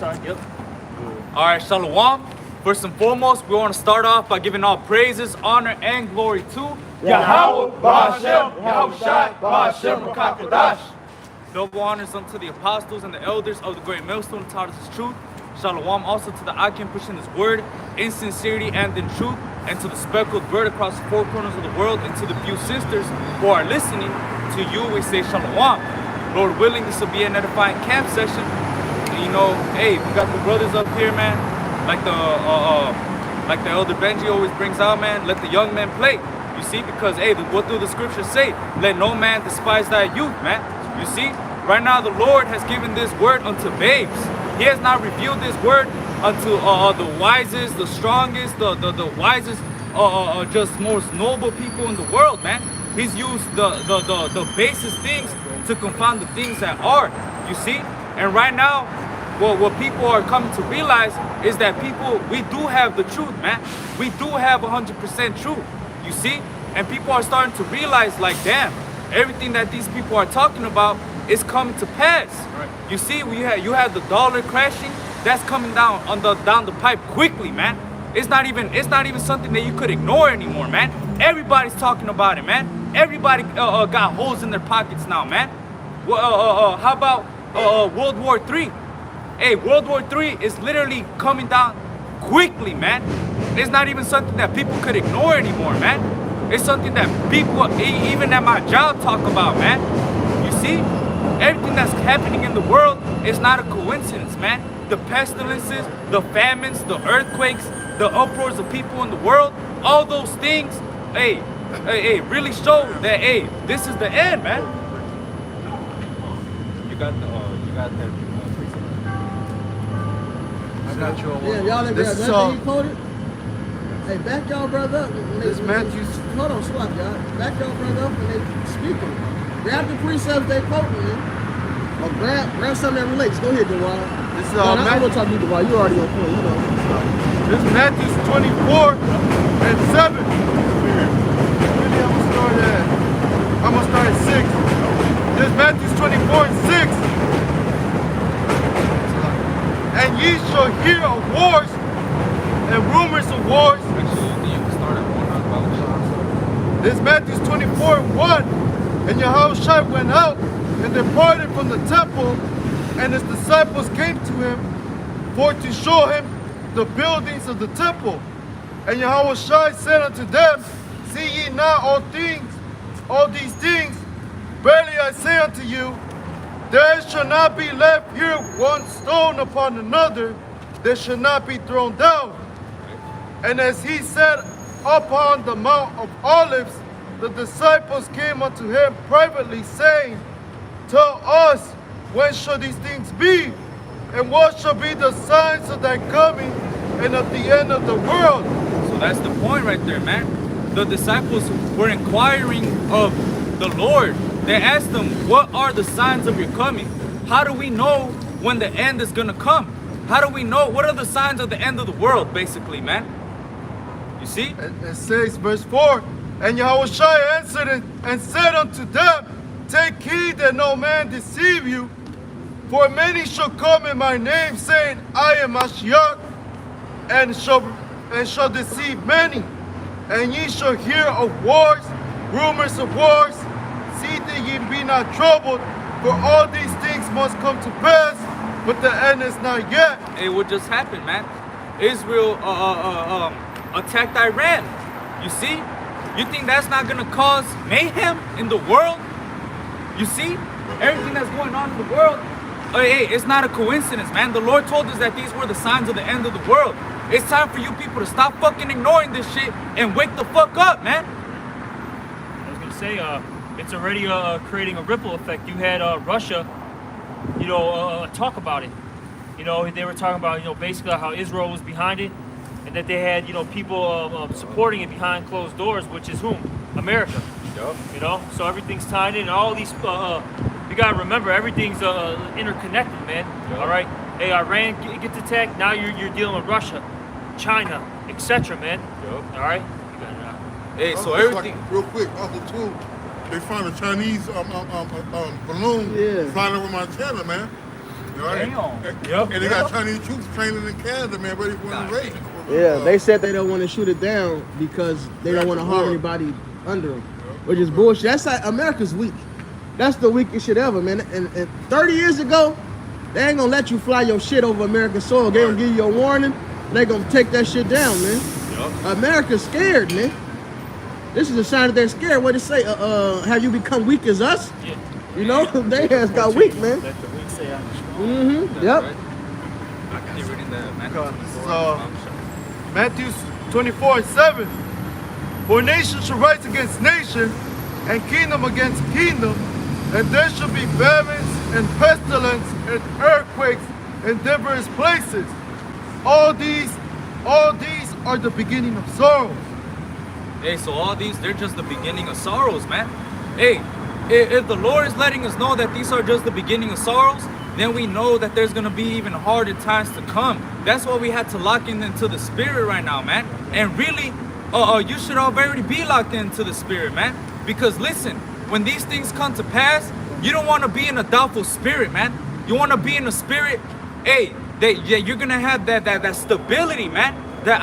side. Yep. All right, Shalom. First and foremost, we want to start off by giving all praises, honor, and glory to Yahweh, Ba'ashem, Yahushai, Ba'ashem, Rakakadash. Double honors unto the apostles and the elders of the great millstone who taught us his truth. Shalom also to the Akim pushing his word in sincerity and in truth, and to the speckled bird across the four corners of the world, and to the few sisters who are listening. To you we say Shalom. Lord willing, this will be an edifying camp session. And you know, hey, we got the brothers up here, man. Like the elder Benji always brings out, man. Let the young men play. You see, because hey, what do the scriptures say? Let no man despise thy youth, man. You see, right now the Lord has given this word unto babes. He has not revealed this word unto the wisest, the strongest, the wisest, just most noble people in the world, man. He's used the basest things to confound the things that are. You see, and right now, well, what people are coming to realize is that we do have the truth, man. We do have 100% truth. You see, and people are starting to realize, like, damn, everything that these people are talking about is coming to pass. Right. You see, you have the dollar crashing. That's coming down the pipe quickly, man. It's not even something that you could ignore anymore, man. Everybody's talking about it, man. Everybody got holes in their pockets now, man. Well, how about World War III? Hey, World War III is literally coming down quickly, man. It's not even something that people could ignore anymore, man. It's something that people, even at my job, talk about, man. You see, everything that's happening in the world is not a coincidence, man. The pestilences, the famines, the earthquakes, the uproars of people in the world, all those things, hey, really show that, hey, this is the end, man. You got that. I got your one. Yeah, y'all This that is he quoted. Hey, back y'all brother up. This Matthew. Hold on, swap y'all. Back y'all brother up when they speaking. Grab the precepts they quoting in, or grab something that relates. Go ahead, DeWine. This is I'm Matthew. gonna talk to you, DeWine. You already on point, you know. This is Matthew 24 and 7. Really, I'm gonna start at 6. This is Matthew 24 and 6. And ye shall hear of wars and rumors of wars. This is Matthew 24 and 1. And Yahushua went out and departed from the temple, and his disciples came to him for to show him the buildings of the temple. And Yahushua said unto them, see ye not all these things? Verily I say unto you, there shall not be left here one stone upon another that shall not be thrown down. And as he sat upon the Mount of Olives, the disciples came unto him privately, saying, tell us, when shall these things be? And what shall be the signs of thy coming and of the end of the world? So that's the point right there, man. The disciples were inquiring of the Lord. They asked him, what are the signs of your coming? How do we know when the end is going to come? How do we know? What are the signs of the end of the world, basically, man? You see? It says, verse 4, and Yahushua answered and said unto them, take heed that no man deceive you, for many shall come in my name, saying, I am Mashiach, and shall deceive many. And ye shall hear of wars, rumors of wars. See that ye be not troubled, for all these things must come to pass, but the end is not yet. It would just happen, man. Israel attacked Iran. You see? You think that's not gonna cause mayhem in the world? You see? Everything that's going on in the world, hey, it's not a coincidence, man. The Lord told us that these were the signs of the end of the world. It's time for you people to stop fucking ignoring this shit and wake the fuck up, man. I was gonna say, it's already creating a ripple effect. You had Russia, talk about it. They were talking about, basically how Israel was behind it, and that they had, people supporting it behind closed doors, which is whom? America. Yep. So everything's tied in. All these, you gotta remember, everything's interconnected, man. Yep. All right. Hey, Iran gets attacked. Now you're dealing with Russia, China, etc., man. Yep. All right. Hey, so everything. Real quick, also too, they found a Chinese balloon flying over Montana, man. Right. Yep. And they got Chinese troops training in Canada, man, ready for an invasion. Yeah, they said they don't want to shoot it down because they don't want to harm anybody under them, which is bullshit. That's like America's weak. That's the weakest shit ever, man. And 30 years ago, they ain't gonna let you fly your shit over American soil. They gonna give you a warning. They gonna take that shit down, man. Yep. America's scared, man. This is a sign that they're scared. What they say? Have you become weak as us? Yeah. You know, they has got weak, man. Let the weak say I'm strong. Mm-hmm. Yep. I can keep reading that, man. So, Matthew 24:7. For nation shall rise against nation, and kingdom against kingdom, and there shall be famines and pestilence and earthquakes in diverse places. All these are the beginning of sorrows. Hey, so all these, they're just the beginning of sorrows, man. Hey, if the Lord is letting us know that these are just the beginning of sorrows, then we know that there's gonna be even harder times to come. That's why we had to lock into the spirit right now, man. And really, you should already be locked into the spirit, man. Because listen, when these things come to pass, you don't want to be in a doubtful spirit, man. You want to be in a spirit, hey, that you're gonna have that stability, man. That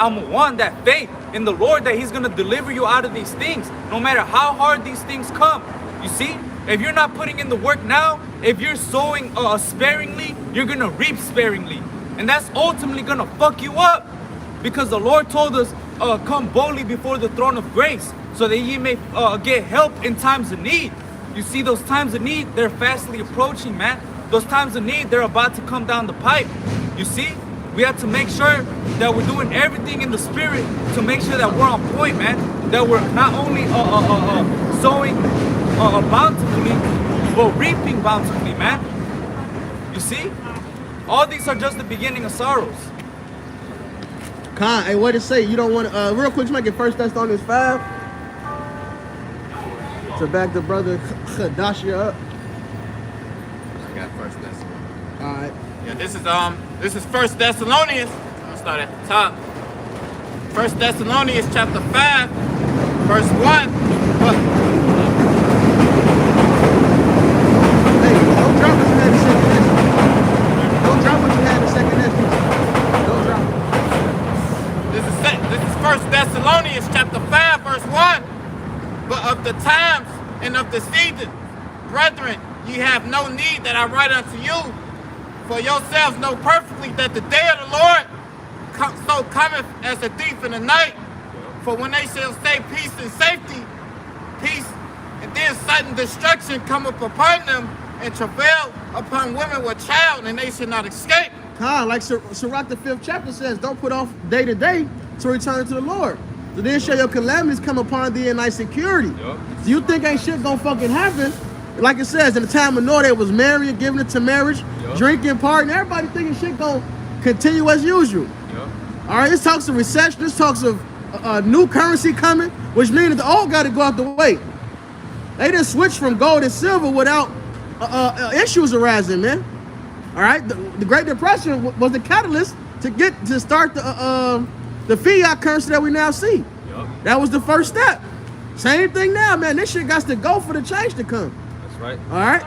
that faith in the Lord, that He's gonna deliver you out of these things, no matter how hard these things come. You see, if you're not putting in the work now, if you're sowing sparingly, you're gonna reap sparingly, and that's ultimately gonna fuck you up, because the Lord told us, come boldly before the throne of grace, so that Ye may get help in times of need. You see, those times of need, they're fastly approaching, man. Those times of need, they're about to come down the pipe. You see, we have to make sure that we're doing everything in the spirit to make sure that we're on point, man. That we're not only sowing bountifully, but reaping bountifully, man. You see, all these are just the beginning of sorrows. Hey, what it say? You don't want to, real quick, just make it 1 Thessalonians 5. To back the brother Khadashia up. I got First Thessalonians. All right. Yeah, this is First Thessalonians. I'll start at the top. First Thessalonians chapter 5, verse 1. Hey, don't drop what you had in second estimate. Don't drop what you had in second estimate. Don't drop it. This is First Thessalonians chapter 5, verse 1. But of the times and of the seasons, brethren, ye have no need that I write unto you. For yourselves know perfectly that the day of the Lord so cometh as a thief in the night. For when they shall say peace and safety, peace, and then sudden destruction cometh upon them, and travail upon women with child, and they shall not escape. Like Sirach the 5th chapter says, don't put off day to day to return to the Lord. So then shall your calamities come upon thee in thy security. Yep. So you think ain't shit gonna fucking happen? Like it says, in the time of Noah, they was marrying, giving it to marriage, drinking, partying. Everybody thinking shit gonna continue as usual. Yep. All right, this talks of recession. This talks of new currency coming, which means that the old got to go out the way. They didn't switch from gold and silver without issues arising, man. All right, the Great Depression was the catalyst to start the fiat currency that we now see. Yep. That was the first step. Same thing now, man. This shit got to go for the change to come. That's right. All right,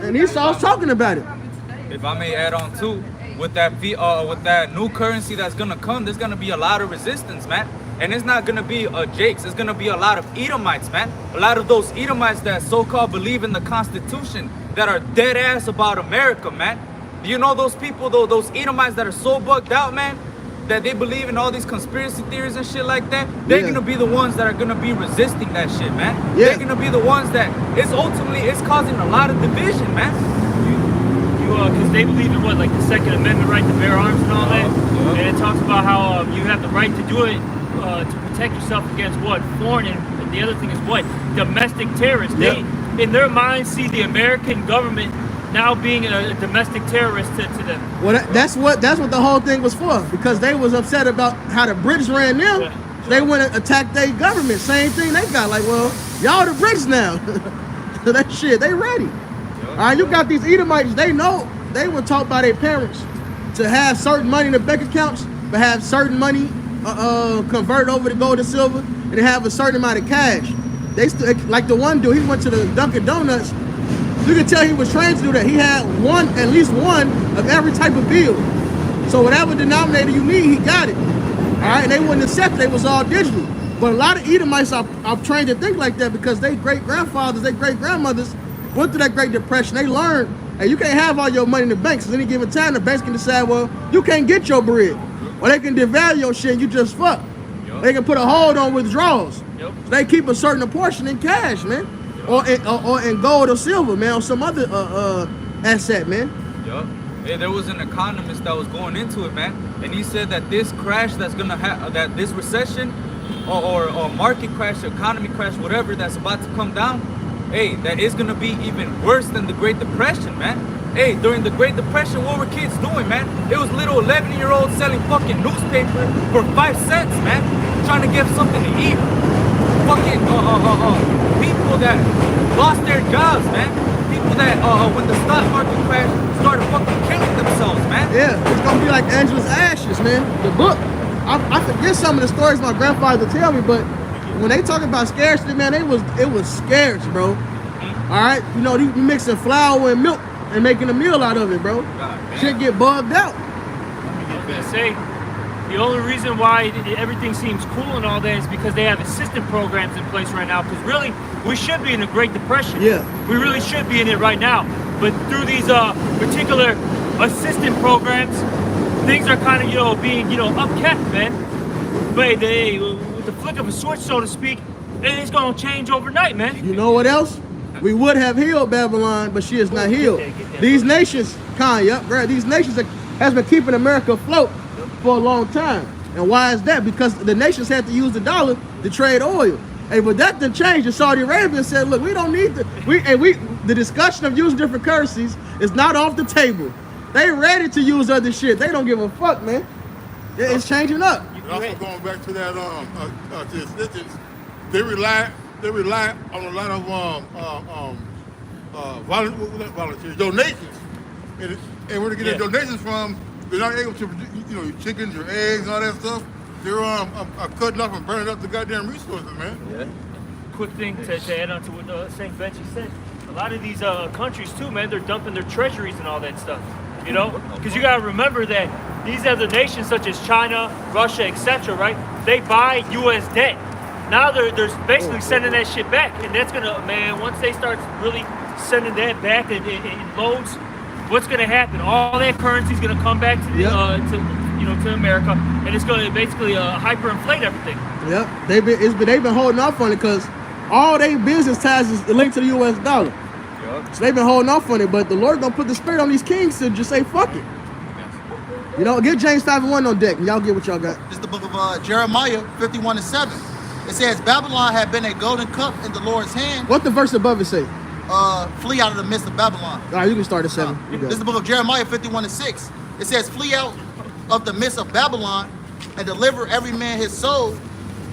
and Esau's talking about it. If I may add on too, with that new currency that's gonna come, there's gonna be a lot of resistance, man. And it's not gonna be Jakes. It's gonna be a lot of Edomites, man. A lot of those Edomites that so-called believe in the Constitution, that are dead ass about America, man. Do you know those people, though, those Edomites that are so bugged out, man, that they believe in all these conspiracy theories and shit like that? They're gonna be the ones that are gonna be resisting that shit, man. Yeah. They're gonna be the ones that it's causing a lot of division, man. Because they believe in what, like the Second Amendment right to bear arms and all that, and it talks about how you have the right to do it to protect yourself against what, foreign, and the other thing is what, domestic terrorists. They, in their minds, see the American government now being a domestic terrorist to them. Well, that's what the whole thing was for, because they was upset about how the British ran them. Yeah. They went and attacked their government. Same thing they got. Like, well, y'all the Brits now. That shit, they ready. All right, you got these Edomites. They know they were taught by their parents to have certain money in their bank accounts, but have certain money converted over to gold and silver, and have a certain amount of cash. They like the one dude, he went to the Dunkin' Donuts You can tell he was trained to do that. He had at least one of every type of bill. So whatever denominator you need, he got it. All right, and they wouldn't accept it. It was all digital. But a lot of Edomites are trained to think like that because they great-grandfathers, they great-grandmothers went through that Great Depression. They learned, hey, you can't have all your money in the banks. At any given time, the banks can decide, well, you can't get your bread. Or they can devalue your shit and you just fuck. Yep. They can put a hold on withdrawals. Yep. So they keep a certain portion in cash, man. Or in gold or silver, man, or some other asset, man. Yup. Hey, there was an economist that was going into it, man, and he said that this crash that's gonna have, that this recession or market crash, economy crash, whatever that's about to come down, hey, that is gonna be even worse than the Great Depression, man. Hey, during the Great Depression, what were kids doing, man? It was little 11-year-olds selling fucking newspaper for 5 cents, man, trying to get something to eat. Fucking people that lost their jobs, man. People that when the stock market crashed started fucking killing themselves, man. Yeah, it's gonna be like Angela's Ashes, man. The book. I forget some of the stories my grandfather would tell me, but when they talk about scarcity, man, it was scarce, bro. All right, you know, you mixing flour and milk and making a meal out of it, bro. Shit get bugged out. I was gonna say, the only reason why everything seems cool and all that is because they have assistance programs in place right now. Because really, we should be in a Great Depression. Yeah. We really should be in it right now. But through these particular assistance programs, things are kind of, being, upkept, man. But with the flick of a switch, so to speak, it's gonna change overnight, man. You know what else? We would have healed Babylon, but she is not healed. Get that. These nations, these nations has been keeping America afloat for a long time. And why is that? Because the nations had to use the dollar to trade oil. Hey, but that didn't change. And Saudi Arabia said, look, we don't need the discussion of using different currencies is not off the table. They ready to use other shit. They don't give a fuck, man. It's changing up. And also going back to that to the assistance, they rely on a lot of volunteers, donations. And where they get their donations from, they're not able to produce, your chickens, your eggs, and all that stuff. They're cutting off and burning up the goddamn resources, man. Yeah. Quick thing to add on to what St. Benji said. A lot of these countries too, man, they're dumping their treasuries and all that stuff. Because you gotta remember that these other nations such as China, Russia, etc., right? They buy U.S. debt. Now they're basically sending that shit back, and that's gonna, man, once they start really sending that back in loads, what's gonna happen? All that currency is gonna come back to the to America, and it's gonna basically hyperinflate everything. Yep, they've been holding off on it because all their business ties is linked to the U.S. dollar. Yup. So they've been holding off on it, but the Lord gonna put the spirit on these kings to just say fuck it. Get James 5:1 on deck, and y'all get what y'all got. This is the book of Jeremiah 51:7. It says, Babylon had been a golden cup in the Lord's hand. What the verse above it say? Flee out of the midst of Babylon. All right, you can start at 7. You This is the got it. book of Jeremiah 51:6. It says, flee out of the midst of Babylon and deliver every man his soul.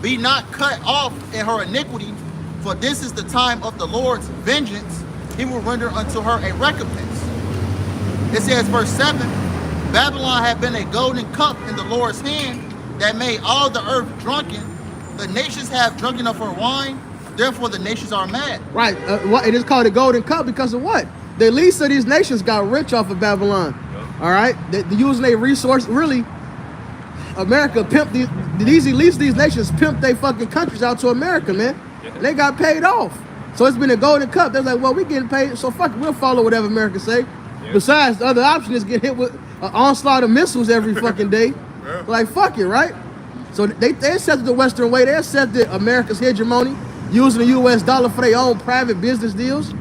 Be not cut off in her iniquity, for this is the time of the Lord's vengeance. He will render unto her a recompense. It says, verse 7, Babylon had been a golden cup in the Lord's hand that made all the earth drunken. The nations have drunken of her wine, therefore the nations are mad. Right. It is called a golden cup because of what? The least of these nations got rich off of Babylon. All right. They're using their resource. Really, America pimped these elites, these nations pimped their fucking countries out to America, man. And they got paid off. So it's been a golden cup. They're like, well, we getting paid, so fuck it, we'll follow whatever America say. Besides, the other option is get hit with an onslaught of missiles every fucking day. Like, fuck it, right? So they accepted the Western way. They accepted America's hegemony, using the U.S. dollar for their own private business deals.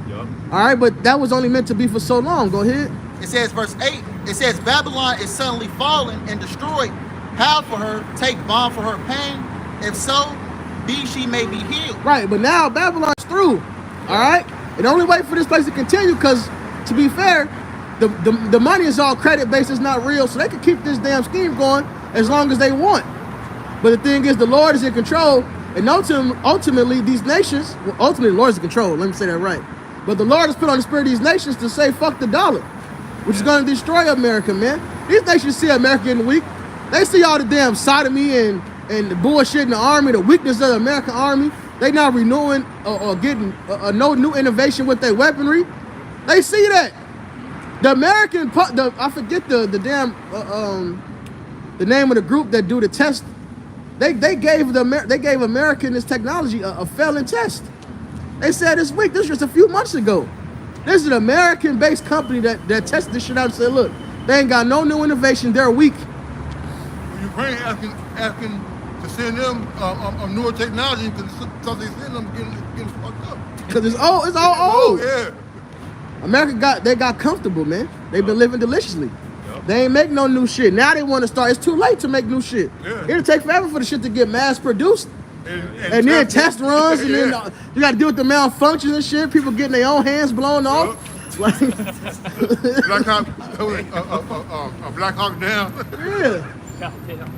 All right, but that was only meant to be for so long. Go ahead. It says, verse 8, it says, Babylon is suddenly fallen and destroyed. Howl for her, take balm for her pain. If so, be she may be healed. Right, but now Babylon's through. All right? And the only way for this place to continue, because to be fair, the money is all credit-based, it's not real, so they can keep this damn scheme going as long as they want. But the thing is, the Lord is in control, and ultimately these nations, ultimately the Lord is in control, let me say that right. But the Lord has put on the spirit of these nations to say, fuck the dollar, which is going to destroy America, man. These nations see America in the weak. They see all the damn sodomy and the bullshit in the army, the weakness of the American army. They not renewing or getting no new innovation with their weaponry. They see that. The American, I forget the damn the name of the group that do the test. They gave American this technology a failing test. They said this week, this was just a few months ago. This is an American-based company that tested this shit out and said, look, they ain't got no new innovation. They're weak. Ukraine asking to send them newer technology because they send them getting fucked up. Because it's all old. Yeah. America got comfortable, man. They've been living deliciously. They ain't make no new shit. Now they want to start. It's too late to make new shit. Yeah. It'll take forever for the shit to get mass produced. And then test runs, and then you got to deal with the malfunctions and shit. People getting their own hands blown off. Like, Black Hawk Down. yeah. Goddamn.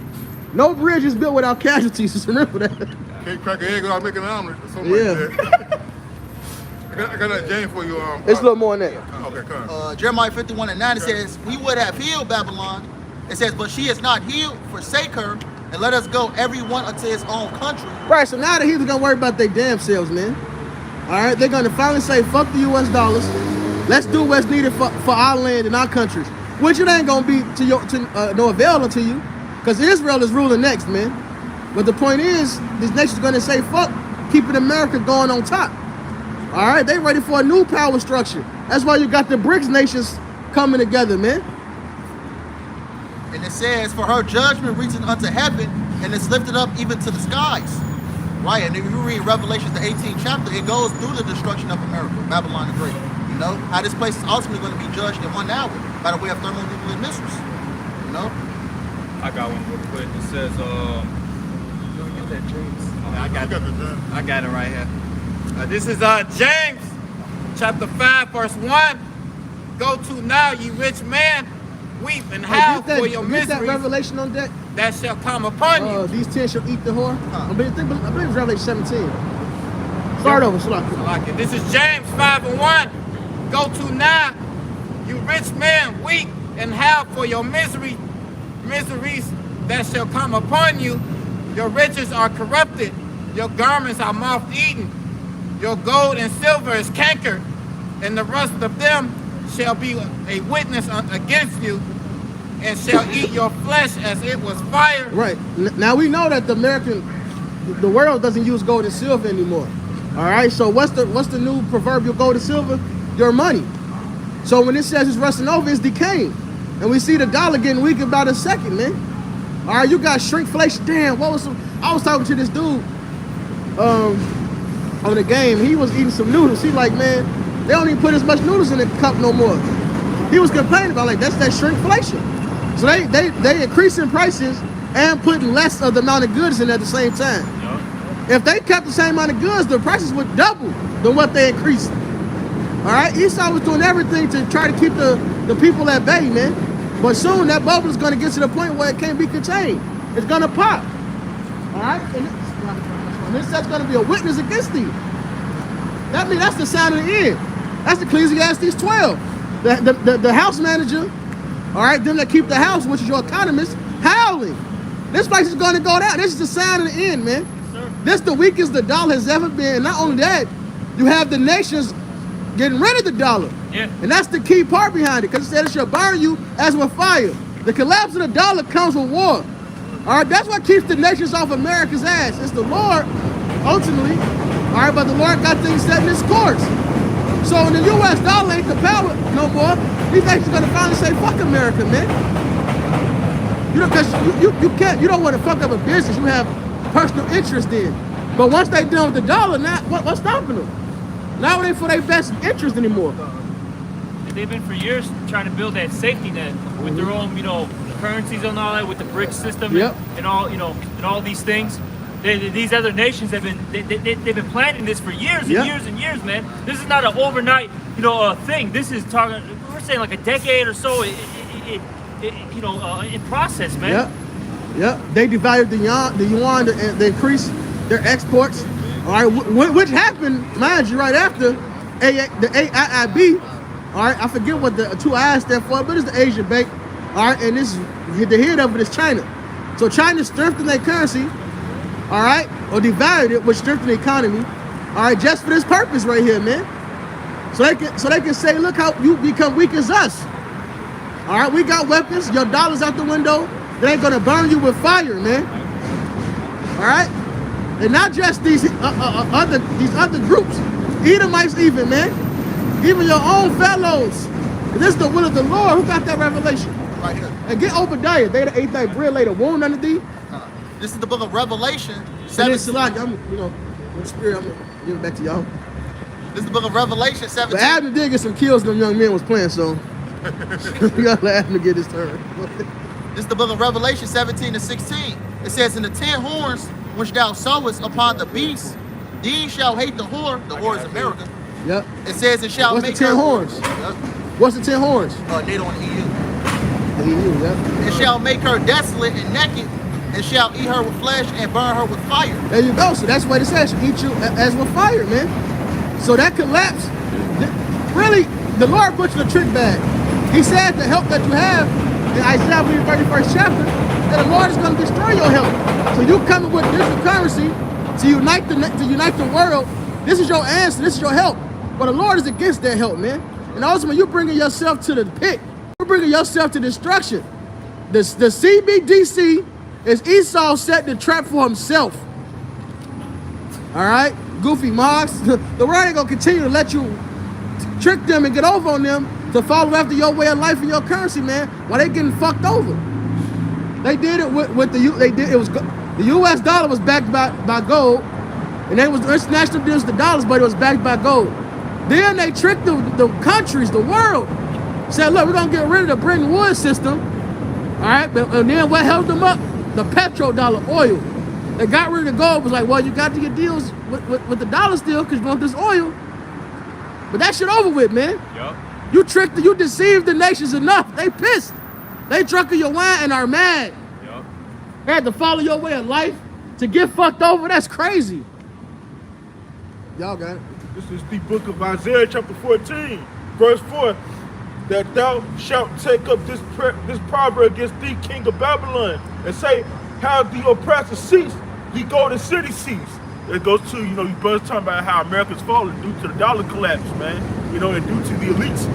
No bridge is built without casualties. Just remember that. Can't crack an egg without making an omelet or something Yeah. like that. I got that James for you. It's a little more than that. Okay, come on. Jeremiah 51:9, it says, we would have healed Babylon. It says, but she is not healed, forsake her, and let us go every one unto his own country. Right, so now the Hebrews gonna worry about their damn selves, man. All right, they're gonna finally say, fuck the US dollars. Let's do what's needed for our land and our countries. Which it ain't gonna be to no avail unto you, because Israel is ruling next, man. But the point is, these nations gonna say, fuck, keeping America going on top. All right, they ready for a new power structure. That's why you got the BRICS nations coming together, man. And it says, for her judgment reaches unto heaven, and is lifted up even to the skies. Right, and if you read Revelation, the 18th chapter, it goes through the destruction of America, Babylon the Great. You know, how this place is ultimately going to be judged in 1 hour by the way of thermonuclear missiles. You know? I got one real quick. It says, I got it right here. This is James chapter 5 verse 1. Go to now, ye rich man, weep and howl for your Get that miseries revelation on deck. that shall come upon you. These 10 shall eat the whore. I believe it's Revelation 17. Start over, Like it. This is James 5:1. Go to now, you rich man, weep and howl for your miseries that shall come upon you. Your riches are corrupted, your garments are moth-eaten, your gold and silver is cankered, and the rust of them shall be a witness against you, and shall eat your flesh as it was fire. Right. Now we know that the world doesn't use gold and silver anymore. All right. So what's the new proverbial gold and silver? Your money. So when it says it's rusting over, it's decaying, and we see the dollar getting weak about a second, man. All right. You got shrinkflation. Damn. I was talking to this dude on the game. He was eating some noodles. He like, man, they don't even put as much noodles in the cup no more. He was complaining about like that's that shrinkflation. So they increasing prices and putting less of the amount of goods in at the same time. If they kept the same amount of goods, the prices would double than what they increased. All right, Esau was doing everything to try to keep the people at bay, man. But soon that bubble is going to get to the point where it can't be contained. It's going to pop. All right, and this is going to be a witness against thee. That means that's the sound of the end. That's Ecclesiastes 12. The house manager, all right, them that keep the house, which is your economist, howling. This place is going to go down. This is the sound of the end, man. This the weakest the dollar has ever been. Not only that, you have the nations getting rid of the dollar. Yeah. And that's the key part behind it, because it said it shall burn you as with fire. The collapse of the dollar comes with war. All right, that's what keeps the nations off America's ass. It's the Lord, ultimately. All right, but the Lord got things set in its course. So when the U.S. dollar ain't the power no more, these nations are gonna finally say, "Fuck America, man." You know, because you can't, you don't want to fuck up a business you have personal interest in. But once they done with the dollar, now what's stopping them? Now it ain't for their best interest anymore. They've been for years trying to build that safety net with their own, currencies and all that, with the BRICS system and all, and all these things. These other nations have been they've been planning this for years and years and years, man. This is not an overnight, thing. This is talking. We're saying like a decade or so. In process, man. Yep. They devalued the yuan, they increased their exports. All right, which happened, mind you, right after the AIIB. All right, I forget what the two I's stand for, but it's the Asian Bank. All right, and the head of it is China. So China strengthened their currency, all right, or devalued it, which strengthened the economy, all right, just for this purpose right here, man. So they can say, look how you become weak as us. All right, we got weapons. Your dollar's out the window. They ain't gonna burn you with fire, man. All right, and not just these other groups, Edomites even, man. Even your own fellows. This is the will of the Lord. Who got that revelation? Right here. And get Obadiah. They the eighth day bread laid a wound under thee. This is the book of Revelation. And then 17. Salak, I'm, in the spirit, I'm gonna give it back to y'all. This is the book of Revelation But 17. Abner did get some kills. Them young men was playing, so we gotta let Abner get his turn. This is the book of Revelation 17 and 16. It says, "In the 10 horns which thou sowest upon the beast, these shall hate the whore." The whore is America. Yep. It says, "It shall What's the make 10 her horns? Yep. What's the 10 horns? They don't EU. Yep. It shall make her desolate and naked, and shall eat her with flesh and burn her with fire." There you go. So that's what it says. Eat you as with fire, man. So that collapse, really, the Lord put you in a trick bag. He said the help that you have in Isaiah 31st chapter, that the Lord is going to destroy your help. So you coming with digital currency to unite the world. This is your answer. This is your help. But the Lord is against that help, man. And ultimately, you're bringing yourself to the pit. You're bringing yourself to destruction. The CBDC is Esau set the trap for himself. All right, goofy Moss. The world ain't gonna continue to let you trick them and get over on them to follow after your way of life and your currency, man. While they getting fucked over. They did it with the U.S. dollar was backed by gold, and they was the international deals the dollars, but it was backed by gold. Then they tricked the countries, the world. Said, look, we're gonna get rid of the Bretton Woods system. All right, and then what held them up? The petrodollar, oil. They got rid of the gold. Was like, well, you got to get deals with the dollar still because you want this oil. But that shit over with, man. Yup. You deceived the nations enough. They pissed. They drunk of your wine and are mad. Yup. They had to follow your way of life to get fucked over. That's crazy. Y'all got it. This is the book of Isaiah chapter 14, verse 4. That thou shalt take up this proverb against thee, king of Babylon, and say, how the oppressor ceased, the golden city ceased. It goes to, you brothers talking about how America's falling due to the dollar collapse, man. And due to the elites,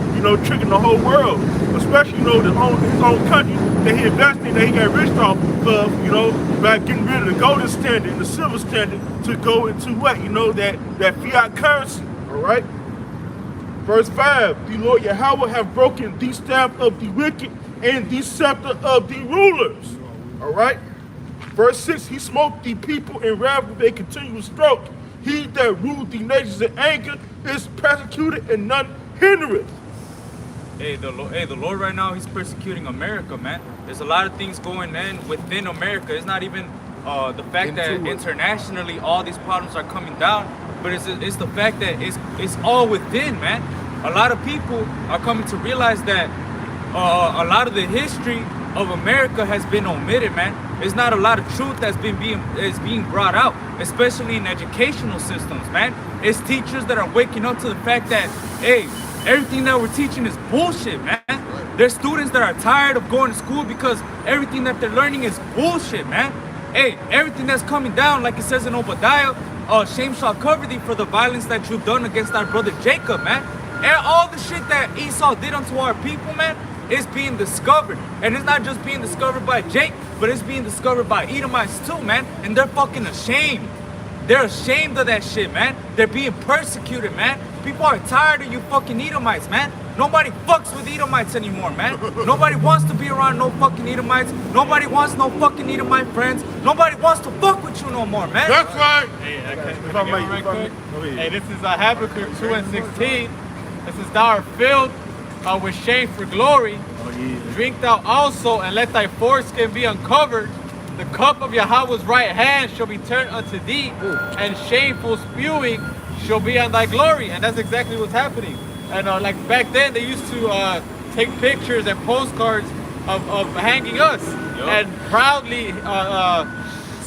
tricking the whole world. Especially, his own country that he invested in, that he got rich off of, by getting rid of the golden standard and the silver standard to go into what? That fiat currency, all right? Verse 5, the Lord Yahweh have broken the staff of the wicked and the scepter of the rulers, all right? Verse 6, he smote the people in wrath with a continual stroke. He that ruled the nations in anger is persecuted and none hindereth. Hey, the Lord right now, he's persecuting America, man. There's a lot of things going on within America. It's not even the fact that internationally all these problems are coming down, but it's the fact that it's all within, man. A lot of people are coming to realize that a lot of the history of America has been omitted, man. There's not a lot of truth that's being brought out, especially in educational systems, man. It's teachers that are waking up to the fact that, hey, everything that we're teaching is bullshit, man. There's students that are tired of going to school because everything that they're learning is bullshit, man. Hey, everything that's coming down, like it says in Obadiah, shame shall cover thee for the violence that you've done against our brother Jacob, man. And all the shit that Esau did unto our people, man, is being discovered. And it's not just being discovered by Jake, but it's being discovered by Edomites too, man. And they're fucking ashamed. They're ashamed of that shit, man. They're being persecuted, man. People are tired of you fucking Edomites, man. Nobody fucks with Edomites anymore, man. Nobody wants to be around no fucking Edomites. Nobody wants no fucking Edomite friends. Nobody wants to fuck with you no more, man. That's right. Hey, this is Habakkuk 2:16. This is thou art filled with shame for glory. Drink thou also, and let thy foreskin be uncovered. The cup of Yahweh's right hand shall be turned unto thee, and shameful spewing shall be on thy glory. And that's exactly what's happening. And like back then, they used to take pictures and postcards of hanging us, and proudly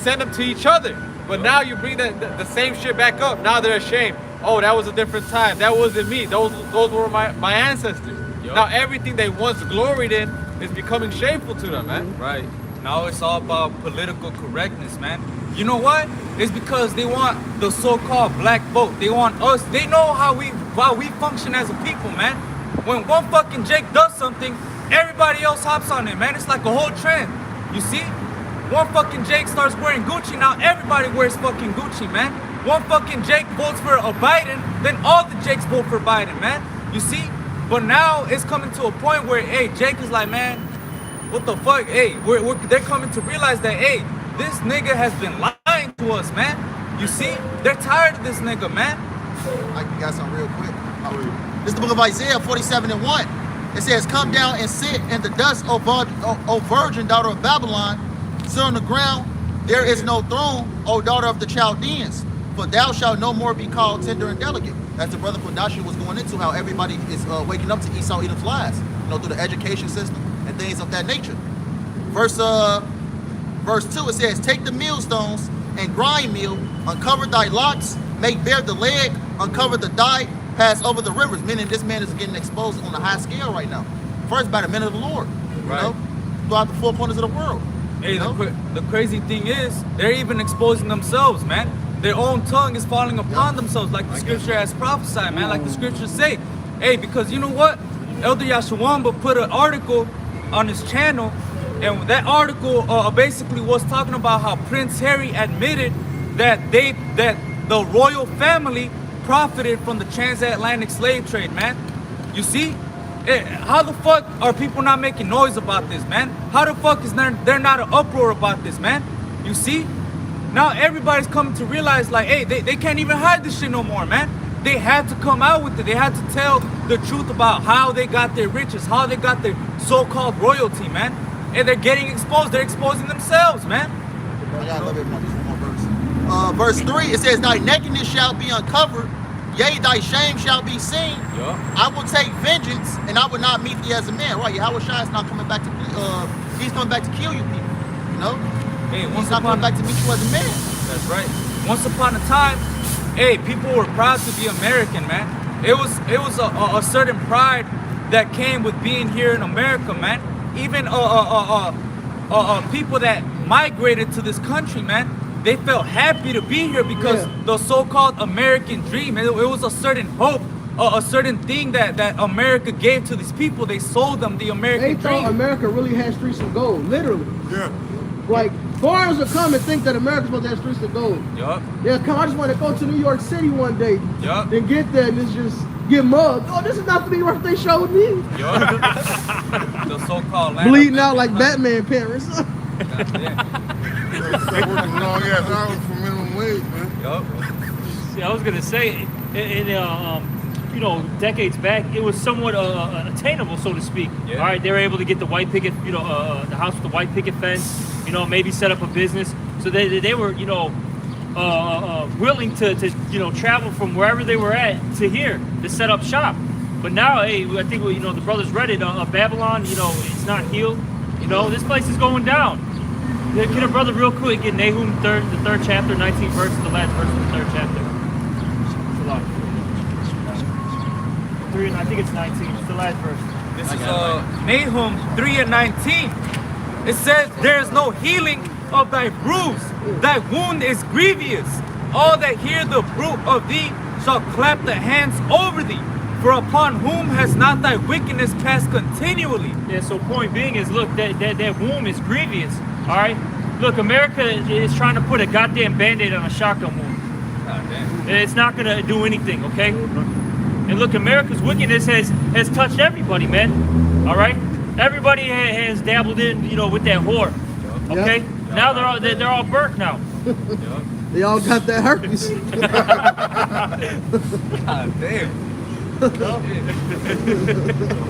send them to each other. But now you bring the same shit back up. Now they're ashamed. Oh, that was a different time. That wasn't me. Those were my ancestors. Now everything they once gloried in is becoming shameful to them, man. Right. Now it's all about political correctness, man. You know why? It's because they want the so-called black vote. They want us. They know how we function as a people, man. When one fucking Jake does something, everybody else hops on it, man. It's like a whole trend. You see? One fucking Jake starts wearing Gucci, now everybody wears fucking Gucci, man. One fucking Jake votes for a Biden, then all the Jakes vote for Biden, man. You see? But now it's coming to a point where, hey, Jake is like, man, what the fuck? Hey, they're coming to realize that, hey, this nigga has been lying to us, man. You see? They're tired of this nigga, man. I got something real quick. This is the book of Isaiah 47:1. It says, come down and sit in the dust, O virgin daughter of Babylon. Sit on the ground. There is no throne, O daughter of the Chaldeans. For thou shalt no more be called tender and delicate. As the brother Kodashi was going into, how everybody is waking up to Esau Edom's lies, through the education system and things of that nature. Verse 2, it says, take the millstones and grind meal, uncover thy locks, make bare the leg, uncover the thigh, pass over the rivers. Meaning this man is getting exposed on a high scale right now. First by the men of the Lord, throughout the four corners of the world. Hey, the crazy thing is, they're even exposing themselves, man. Their own tongue is falling upon themselves, like the scripture has prophesied, man. Like the scriptures say. Hey, because you know what? Elder Yashawamba put an article on his channel, and that article basically was talking about how Prince Harry admitted that the royal family profited from the transatlantic slave trade, man. You see? How the fuck are people not making noise about this, man? How the fuck is there not an uproar about this, man? You see? Now everybody's coming to realize, like, hey, they can't even hide this shit no more, man. They had to come out with it. They had to tell the truth about how they got their riches, how they got their so-called royalty, man. And they're getting exposed. They're exposing themselves, man. I got a little bit more verse. Verse 3, it says, thy nakedness shall be uncovered, yea, thy shame shall be seen. I will take vengeance, and I will not meet thee as a man. Right, Yahweh Shai is not coming back to he's coming back to kill you people. Hey, he's not coming back to meet you as a man. That's right. Once upon a time, hey, people were proud to be American, man. It was a certain pride that came with being here in America, man. Even people that migrated to this country, man, they felt happy to be here because the so-called American dream, it was a certain hope, a certain thing that America gave to these people. They sold them the American dream. They thought America really had streets of gold, literally. Yeah. Like, foreigners will come and think that America's supposed to have streets of gold. They'll come, I just want to go to New York City one day. Then get there and it's just get mugged. Oh, this is not the New York they showed me. The so-called land bleeding out like Batman parents. They're working long ass hours for minimum wage, man. See, I was gonna say, decades back, it was somewhat attainable, so to speak. All right, they were able to get the white picket, the house with the white picket fence. Maybe set up a business. So they were, willing to travel from wherever they were at to here to set up shop. But now, hey, I think the brothers read it. Babylon, it's not healed. This place is going down. Can a brother real quick get Nahum the third chapter, 19th verse, the last verse of the third chapter? I think it's 19. It's the last verse. This is Nahum 3:19. It says, there is no healing of thy bruise. Thy wound is grievous. All that hear the bruit of thee shall clap the hands over thee. For upon whom has not thy wickedness passed continually? Yeah, so point being is, look, that womb is grievous. All right? Look, America is trying to put a goddamn Band-Aid on a shotgun wound. It's not going to do anything, okay? And look, America's wickedness has touched everybody, man. All right? Everybody has dabbled in, with that whore. Okay? Now they're all burnt now. They all got that herpes. God damn.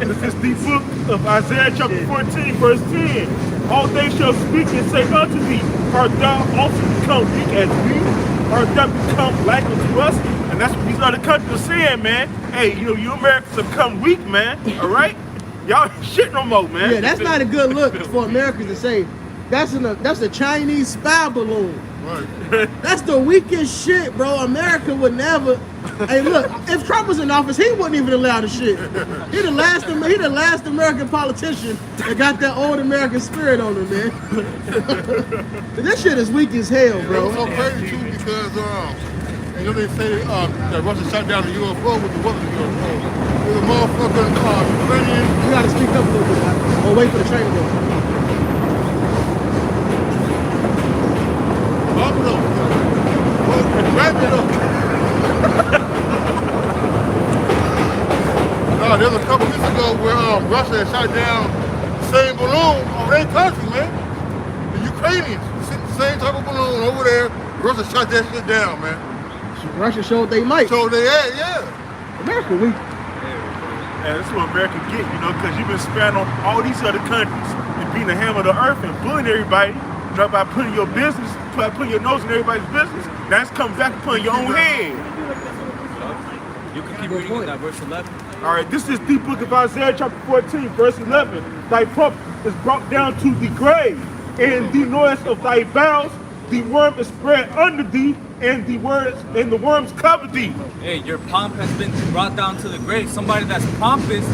This is the book of Isaiah chapter 14, verse 10. All they shall speak and say unto thee, art thou also become weak as we? Art thou become like unto us? And that's what these other countries are saying, man. Hey, you Americans have become weak, man. All right? Y'all ain't shit no more, man. Yeah, that's not a good look for Americans to say. That's a Chinese spy balloon. Right. That's the weakest shit, bro. America would never. Hey, look, if Trump was in office, he wouldn't even allow the shit. He the last American politician that got that old American spirit on him, man. This shit is weak as hell, bro. It's so crazy too because you know they say that Russia shot down the UFO with the weapon UFO. It was a motherfucking Ukrainian. You gotta speak up a little bit, or wait for the train to go. Wrap it up. No, there was a couple weeks ago where Russia had shot down the same balloon on their country, man. The Ukrainians, the same type of balloon over there. Russia shot that shit down, man. Russia showed they might. So they had, yeah. America weak. And that's what America get, you know, because you've been sparing on all these other countries and being the hammer of the earth and bullying everybody, you know, by putting your business, by putting your nose in everybody's business. That's coming back upon your own head. You can keep reading in that verse 11. All right, this is the book of Isaiah chapter 14, verse 11. Thy pomp is brought down to the grave, and the noise of thy bowels, the worm is spread under thee, and the worms cover thee. Hey, your pomp has been brought down to the grave. Somebody that's pompous,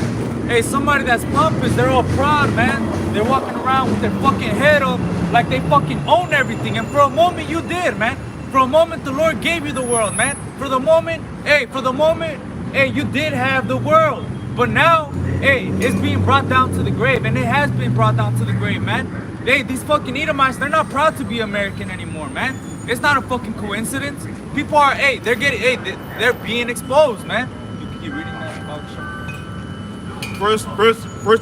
they're all proud, man. They're walking around with their fucking head up like they fucking own everything. And for a moment you did, man. For a moment the Lord gave you the world, man. For the moment, you did have the world. But now, it's being brought down to the grave, and it has been brought down to the grave, man. Hey, these fucking Edomites, they're not proud to be American anymore, man. It's not a fucking coincidence. People are, they're being exposed, man. You can keep reading that about Verse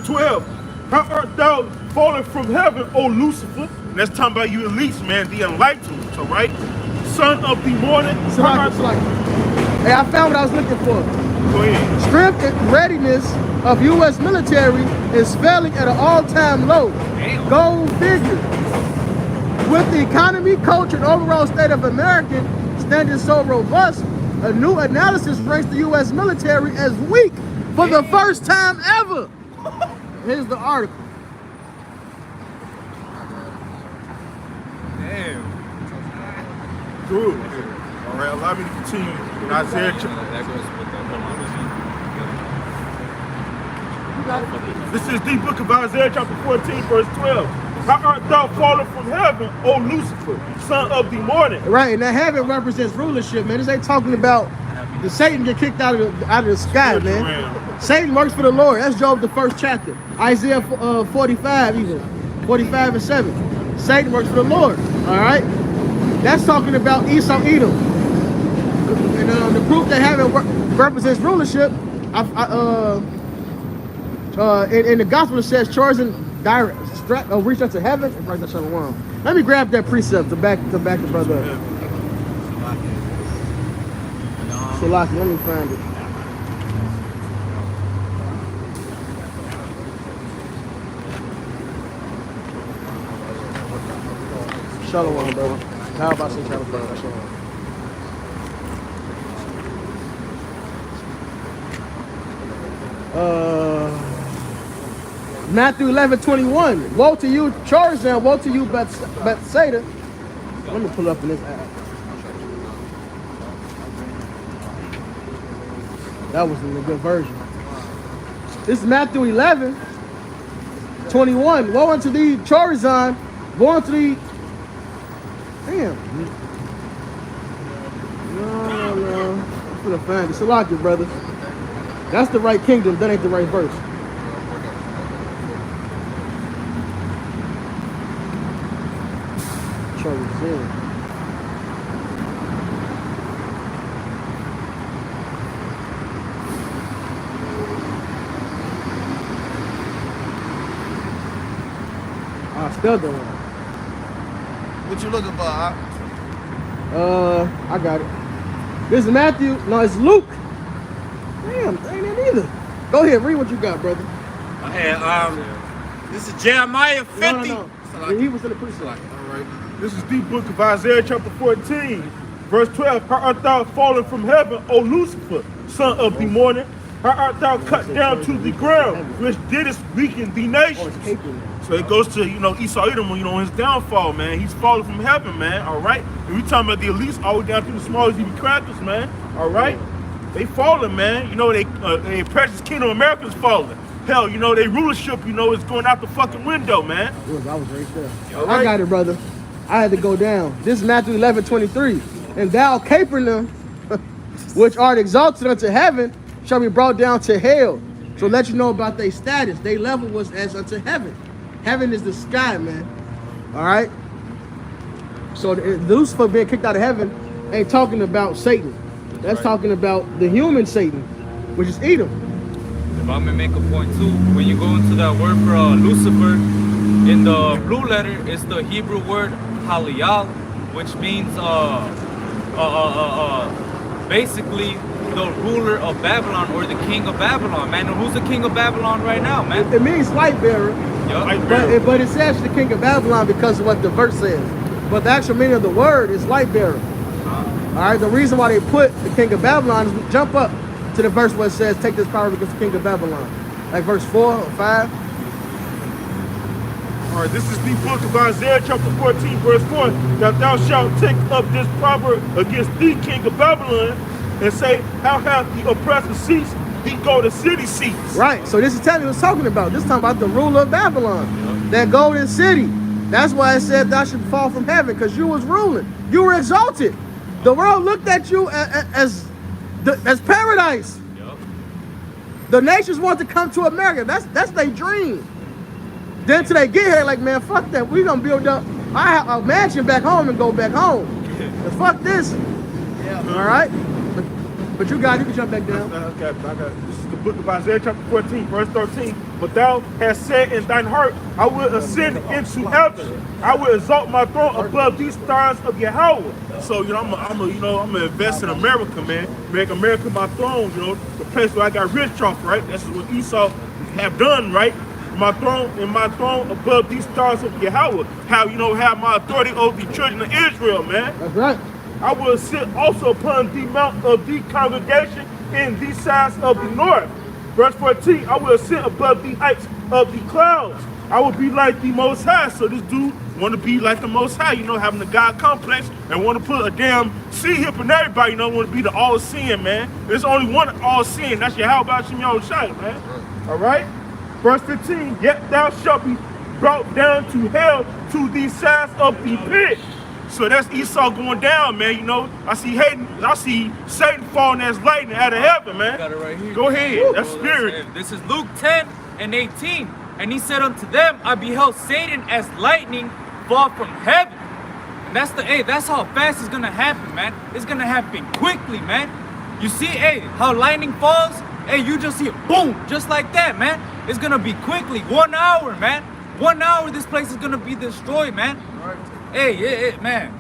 12. How art thou fallen from heaven, O Lucifer? And that's talking about you elites, man, the enlightened, all right? Son of the morning. Hey, I found what I was looking for. Go ahead. Strength and readiness of U.S. military is failing at an all-time low. Go figure. With the economy, culture, and overall state of American standing so robust, a new analysis ranks the U.S. military as weak for the first time ever. Here's the article. Damn. Good. All right, allow me to continue in Isaiah This is the book of Isaiah chapter 14, verse 12. How art thou fallen from heaven, O Lucifer, son of the morning? Right, and that heaven represents rulership, man. This ain't talking about the Satan get kicked out of the sky, man. Satan works for the Lord. That's Job, the first chapter. Isaiah 45 even. 45 and 7. Satan works for the Lord, all right? That's talking about Esau, Edom. And the proof that heaven represents rulership, in the gospel it says, chosen reach up to heaven and break that shalom. Let me grab that precept to back the brother up. Salaki, let me find it. Shalom, brother. How about some shalom? Shalom. Matthew 11:21. Woe to you, Chorazin. Woe to you, Bethsaida. Let me pull up in this app. That was in the good version. This is Matthew 11:21. Woe unto thee, Chorazin. Woe unto thee. Damn. No. I'm gonna find it. Salaki, brother. That's the right kingdom. That ain't the right verse. Chorazin. I spelled that one. What you looking for, huh? I got it. This is Matthew. No, it's Luke. Damn, ain't it either. Go ahead, read what you got, brother. This is Jeremiah 50. No. He was in the precept. All right. This is the book of Isaiah chapter 14, verse 12. How art thou fallen from heaven, O Lucifer, son of the morning? how art thou cut down to the ground, which didst weaken the nations. So it goes to, Esau Edom, his downfall, man. He's falling from heaven, man, all right? And we talking about the elites all the way down to the smallest even crackers, man, all right? They falling, man. They precious kingdom of America's falling. Hell, they rulership, is going out the fucking window, man. I was right there. Right. I got it, brother. I had to go down. This is Matthew 11:23. And thou, Capernaum, which art exalted unto heaven, shall be brought down to hell. So let you know about their status. Their level was as unto heaven. Heaven is the sky, man. All right? So Lucifer being kicked out of heaven ain't talking about Satan. That's talking about the human Satan, which is Edom. If I'm gonna make a point too, when you go into that word for Lucifer, in the blue letter, it's the Hebrew word Haliyah, which means basically the ruler of Babylon or the king of Babylon, man. And who's the king of Babylon right now, man? It means light bearer. Yep. But it says the king of Babylon because of what the verse says. But the actual meaning of the word is light bearer. All right, the reason why they put the king of Babylon is we jump up to the verse where it says, take this power against the king of Babylon. Like verse 4 or 5. All right, this is the book of Isaiah, chapter 14, verse 4. That thou shalt take up this proverb against the king of Babylon and say, how hath the oppressor ceased? He go to city seats. Right, so this is telling you what it's talking about. This is talking about the ruler of Babylon, that golden city. That's why it said thou should fall from heaven, because you was ruling. You were exalted. The world looked at you as paradise. The nations want to come to America. That's their dream. Then till they get here, like, man, fuck that. We gonna build up a mansion back home and go back home. And fuck this. Yeah. All right. But you got it. You can jump back down. I got it. This is the book of Isaiah, chapter 14, verse 13. But thou hast said in thine heart, I will ascend into heaven. I will exalt my throne above these stars of Yahweh. So, I'm gonna invest in America, man. Make America my throne, the place where I got rich off, right? That's what Esau have done, right? My throne above these stars of Yahweh. Have my authority over the children of Israel, man. That's right. I will sit also upon the mount of the congregation in the sides of the north. Verse 14, I will sit above the heights of the clouds. I will be like the Most High. So this dude want to be like the Most High, having the God complex and want to put a damn sea hip in everybody, want to be the all-seeing, man. There's only one all-seeing. That's Yahweh Shem Yahushai, man. All right? Verse 15, yet thou shalt be brought down to hell to the sides of the pit. So that's Esau going down, man. I see Satan falling as lightning out of heaven, man. Got it right here. Go ahead. That's spirit. This is Luke 10:18. And he said unto them, I beheld Satan as lightning fall from heaven. And that's how fast it's gonna happen, man. It's gonna happen quickly, man. You see, how lightning falls? You just see it, boom, just like that, man. It's gonna be quickly, 1 hour, man. 1 hour, this place is gonna be destroyed, man. Man.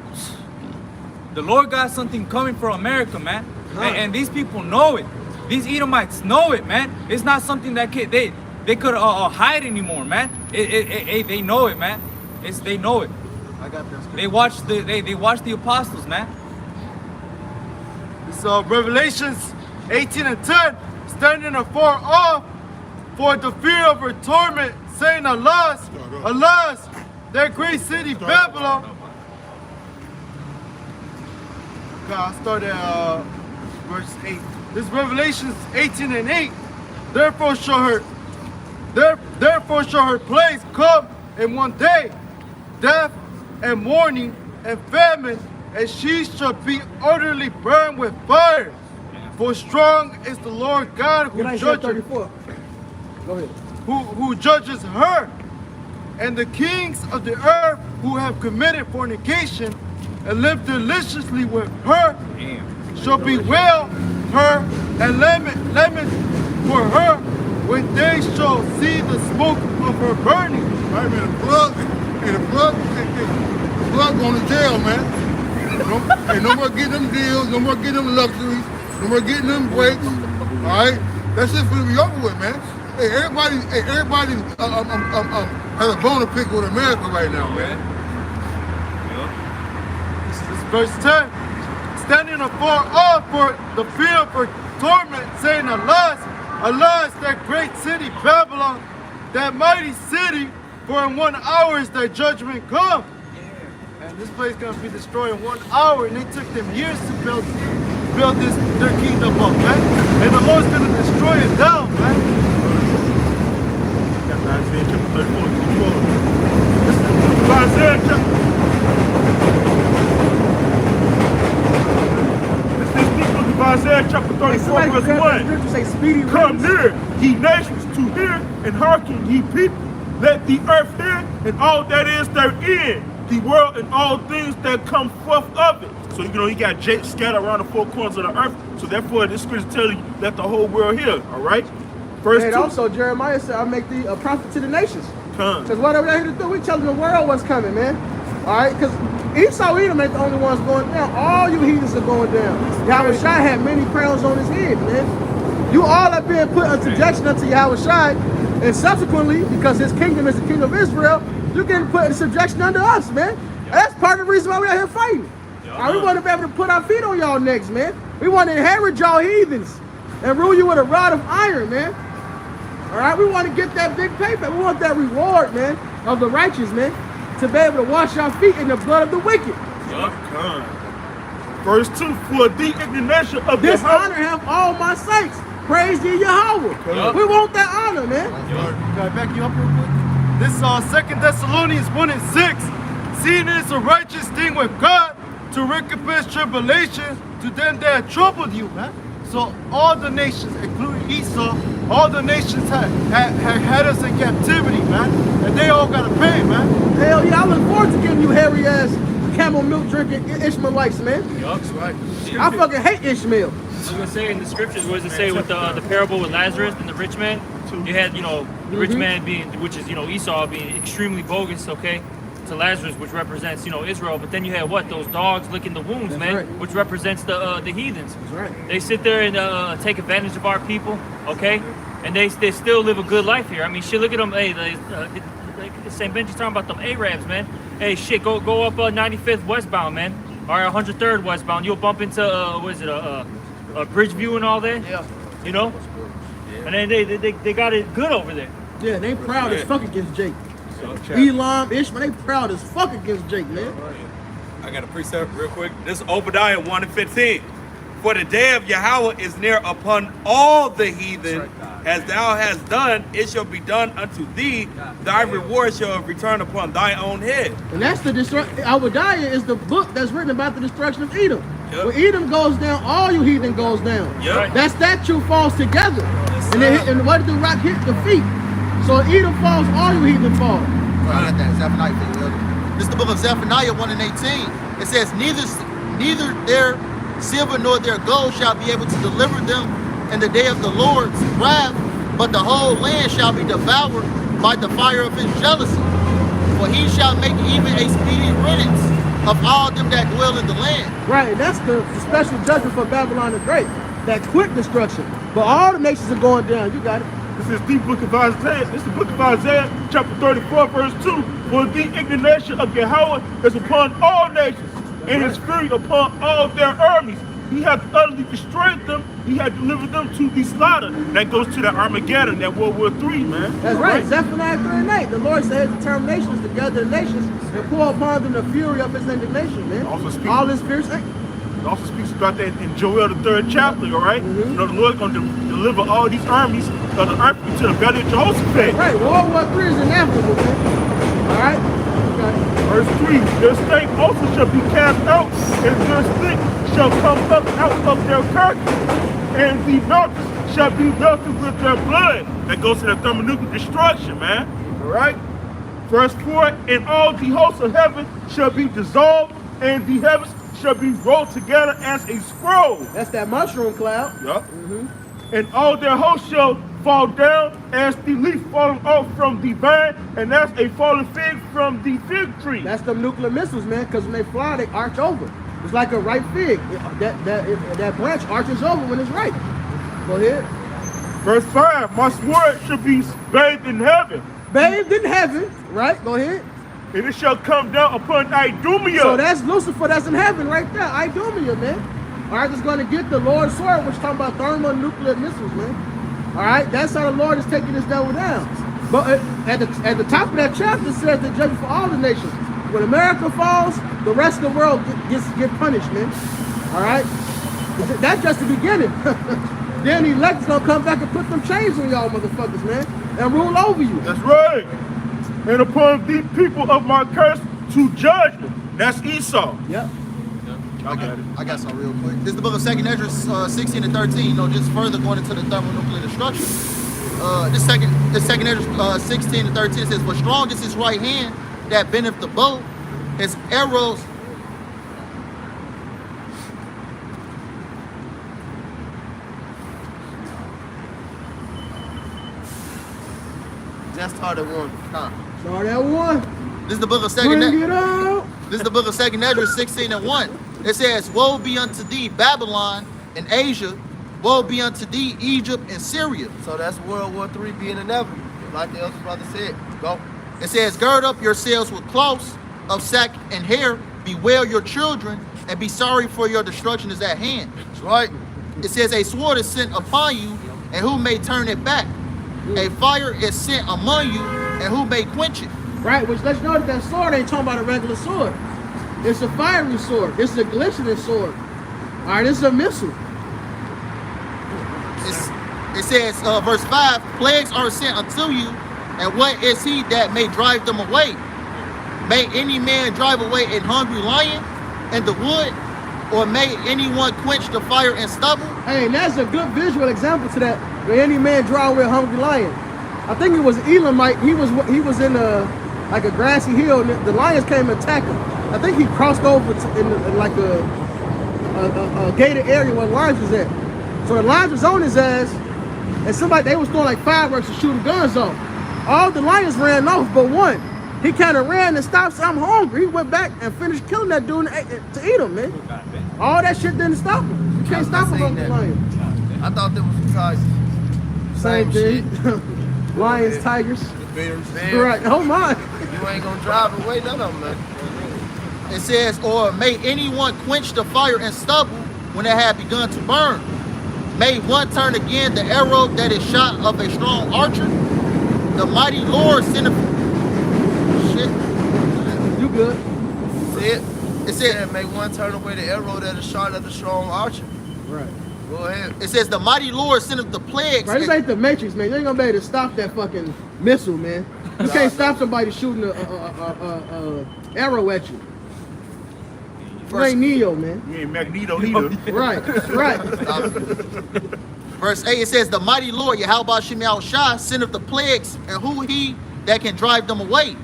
The Lord got something coming for America, man. And these people know it. These Edomites know it, man. It's not something that they could hide anymore, man. They know it, man. They know it. I got this. They watch the apostles, man. So Revelations 18:10, standing afar off for the fear of her torment, saying, alas, alas, that great city Babylon. Okay, I'll start at verse 8. This is Revelations 18:8. Therefore shall her plagues come in one day, death and mourning and famine, and she shall be utterly burned with fire. For strong is the Lord God who judges, who judges her. And the kings of the earth who have committed fornication and lived deliciously with her shall bewail her and lament for her when they shall see the smoke of her burning. I mean, the plug going to jail, man. No more getting them deals, no more getting them luxuries, no more getting them breaks. All right, that shit's gonna be over with, man. Everybody has a bone to pick with America right now, man. This is verse 10. Standing afar off for the fear of her torment, saying, alas, Allah is that great city, Babylon, that mighty city, for in 1 hour is thy judgment come. And this place is gonna be destroyed in 1 hour, and they took them years to build their kingdom up, man. And the Lord's gonna destroy it down, man. That's Isaiah chapter 34. This is Isaiah chapter. This is the book of Isaiah chapter 34, verse 1. Say speedy Come race. near, ye nations, to hear, and hearken, ye people. Let the earth hear, and all that is therein, the world and all things that come forth of it. So, you know, he got Jake scattered around the four corners of the earth. So, therefore, this scripture tells you, let the whole world hear, all right? Verse And 2. also, Jeremiah said, I'll make thee a prophet to the nations. Come. Because whatever they here to do, we telling the world what's coming, man. All right? Because Esau Edom ain't the only ones going down. All you heathens are going down. Yahweh Shai had many crowns on his head, man. You all are being put in subjection unto Yahweh Shai. And subsequently, because his kingdom is the kingdom of Israel, you're getting put in subjection under us, man. And that's part of the reason why we're out here fighting. All right, we want to be able to put our feet on y'all necks, man. We want to inherit y'all heathens and rule you with a rod of iron, man. All right, we want to get that big paper. We want that reward, man, of the righteous, man, to be able to wash our feet in the blood of the wicked. Come. Verse 2. For the indignation of This Yahweh- honor have all my saints. Praise ye Yahweh. We want that honor, man. Can I back you up real quick? This is 2 Thessalonians 1 and 6. Seeing it is a righteous thing with God to recompense tribulation to them that have troubled you, man. So all the nations, including Esau, all the nations had us in captivity, man. And they all gotta pay, man. Hell yeah, I look forward to getting you hairy ass camel milk drinking Ishmaelites, man. That's right. I fucking hate Ishmael. I was gonna say in the scriptures, what does it say with the parable with Lazarus and the rich man? You had, you know, the rich man being, which is, you know, Esau being extremely bogus, okay, to Lazarus, which represents, you know, Israel. But then you had what? Those dogs licking the wounds, That's man, right. which represents the heathens. That's right. They sit there and take advantage of our people, okay, and they still live a good life here. I mean, shit, look at them. Hey, St. Benji's talking about them Arabs, man. Hey, shit, go up 95th westbound, man. All right, 103rd westbound. You'll bump into what is it, Bridgeview and all that. Yeah. You know. And then they got it good over there. Yeah, they proud as fuck against Jake. Elam, Ishmael, they proud as fuck against Jake, man. I got a precept real quick. This is Obadiah 1 and 15. For the day of Yahweh is near upon all the heathen. As thou hast done, it shall be done unto thee. Thy reward shall return upon thy own head. And that's the destruction. Obadiah is the book that's written about the destruction of Edom. Yep. When Edom goes down, all you heathen goes down. Yep. That statue falls together. And what did the rock hit? The feet. So Edom falls, all you heathen fall. I got that Zephaniah for you, Elder. This is the book of Zephaniah 1 and 18. It says, neither their silver nor their gold shall be able to deliver them in the day of the Lord's wrath, but the whole land shall be devoured by the fire of his jealousy. For he shall make even a speedy riddance of all them that dwell in the land. Right, and that's the special judgment for Babylon the Great. That quick destruction. But all the nations are going down. You got it. This is the book of Isaiah. This is the book of Isaiah, chapter 34, verse 2. For the indignation of Yahweh is upon all nations, and his fury upon all their armies. He hath utterly destroyed them. He hath delivered them to the slaughter. That goes to that Armageddon, that World War III, man. That's right. Zephaniah 3 and 8. The Lord said his determination is to gather the nations and pour upon them the fury of his indignation, man. Also speaks- all his fierce anger. It also speaks about that in Joel, the 3rd chapter, all right? You know, the Lord's going to deliver all these armies of the earth into the belly of Jehoshaphat. Right. World War III is inevitable, man. All right? Okay. Verse 3, their stake also shall be cast out, and their stick shall come up out of their carcass, and the mountains shall be melted with their blood. That goes to the thermonuclear destruction, man. All right? Verse 4, and all the hosts of heaven shall be dissolved, and the heavens shall be rolled together as a scroll. That's that mushroom cloud. Yup. And all their hosts shall fall down as the leaf falling off from the vine, and as a fallen fig from the fig tree. That's them nuclear missiles, man, because when they fly, they arch over. It's like a ripe fig. That branch arches over when it's ripe. Go ahead. Verse 5, my sword shall be bathed in heaven, Bathed in heaven, right? Go ahead. and it shall come down upon Idumea. So that's Lucifer, that's in heaven right there. Idumea, man. All right, it's going to get the Lord's sword, which is talking about thermonuclear missiles, man. All right, that's how the Lord is taking this devil down. But at the top of that chapter, it says the judgment for all the nations. When America falls, the rest of the world get punished, man. All right, that's just the beginning. Then the elect's gonna come back and put them chains on y'all motherfuckers, man, and rule over you. That's right. And upon the people of my curse to judge them. That's Esau. Yep. I got some real quick. This is the book of 2nd Ezra 16 and 13. You know, just further going into the thermonuclear destruction. This second Ezra 16 and 13 says, "For strong is his right hand that bendeth the bow, his arrows." Just start at one. Start at one. This is the book of Bring it out. This is the book of 2nd Ezra 16 and 1. It says, "Woe be unto thee, Babylon and Asia. Woe be unto thee, Egypt and Syria." So that's World War III being inevitable. Like the elder brother said. Go. It says, "Gird up yourselves with cloths of sack and hair. Bewail your children, and be sorry, for your destruction is at hand." That's right. It says, "A sword is sent upon you, and who may turn it back? A fire is sent among you, and who may quench it?" Right, which lets you know that sword ain't talking about a regular sword. It's a fiery sword. It's a glistening sword. All right, it's a missile. It says, verse 5, "Plagues are sent unto you, and what is he that may drive them away? May any man drive away a hungry lion in the wood, or may anyone quench the fire and stubble?" Hey, and that's a good visual example to that. When any man drive away a hungry lion. I think it was Elamite. He was in like a grassy hill, and the lions came and attacked him. I think he crossed over in like a gated area where the lions was at. So the lions was on his ass, and they was throwing like fireworks and shooting guns off. All the lions ran off but one. He kind of ran and stopped, said, "I'm hungry." He went back and finished killing that dude to eat him, man. All that shit didn't stop him. You can't stop a hungry lion. I thought that was the tigers. Same thing. Lions, tigers. Bears. Right. Oh my. You ain't gonna drive away none of them, man. It says, "Or may anyone quench the fire and stubble when it had begun to burn? May one turn again the arrow that is shot of a strong archer? The mighty Lord sent a..." Shit. You good. See it? It said, "May one turn away the arrow that is shot of the strong archer." Right. Go ahead. It says, "The mighty Lord sendeth the plagues." Right, this ain't the Matrix, man. You ain't gonna be able to stop that fucking missile, man. You can't stop somebody shooting a arrow at you. You ain't Neo, man. You ain't Magneto either. Right, right. Verse 8, it says, "The mighty Lord, Yahweh Shemel Shah, sendeth the plagues, and who he that can drive them away?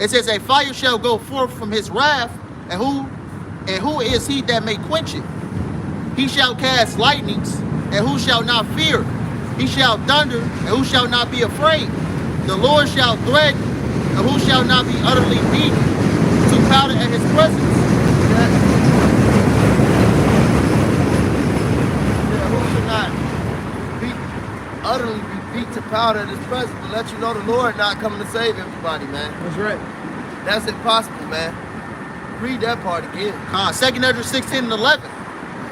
It says, a fire shall go forth from his wrath, and who is he that may quench it? He shall cast lightnings, and who shall not fear? He shall thunder, and who shall not be afraid? The Lord shall threaten, and who shall not be utterly beaten to powder at his presence?" Who should not utterly be beat to powder at his presence, to let you know the Lord not coming to save everybody, man. That's right. That's impossible, man. Read that part again. 2nd Ezra 16 and 11.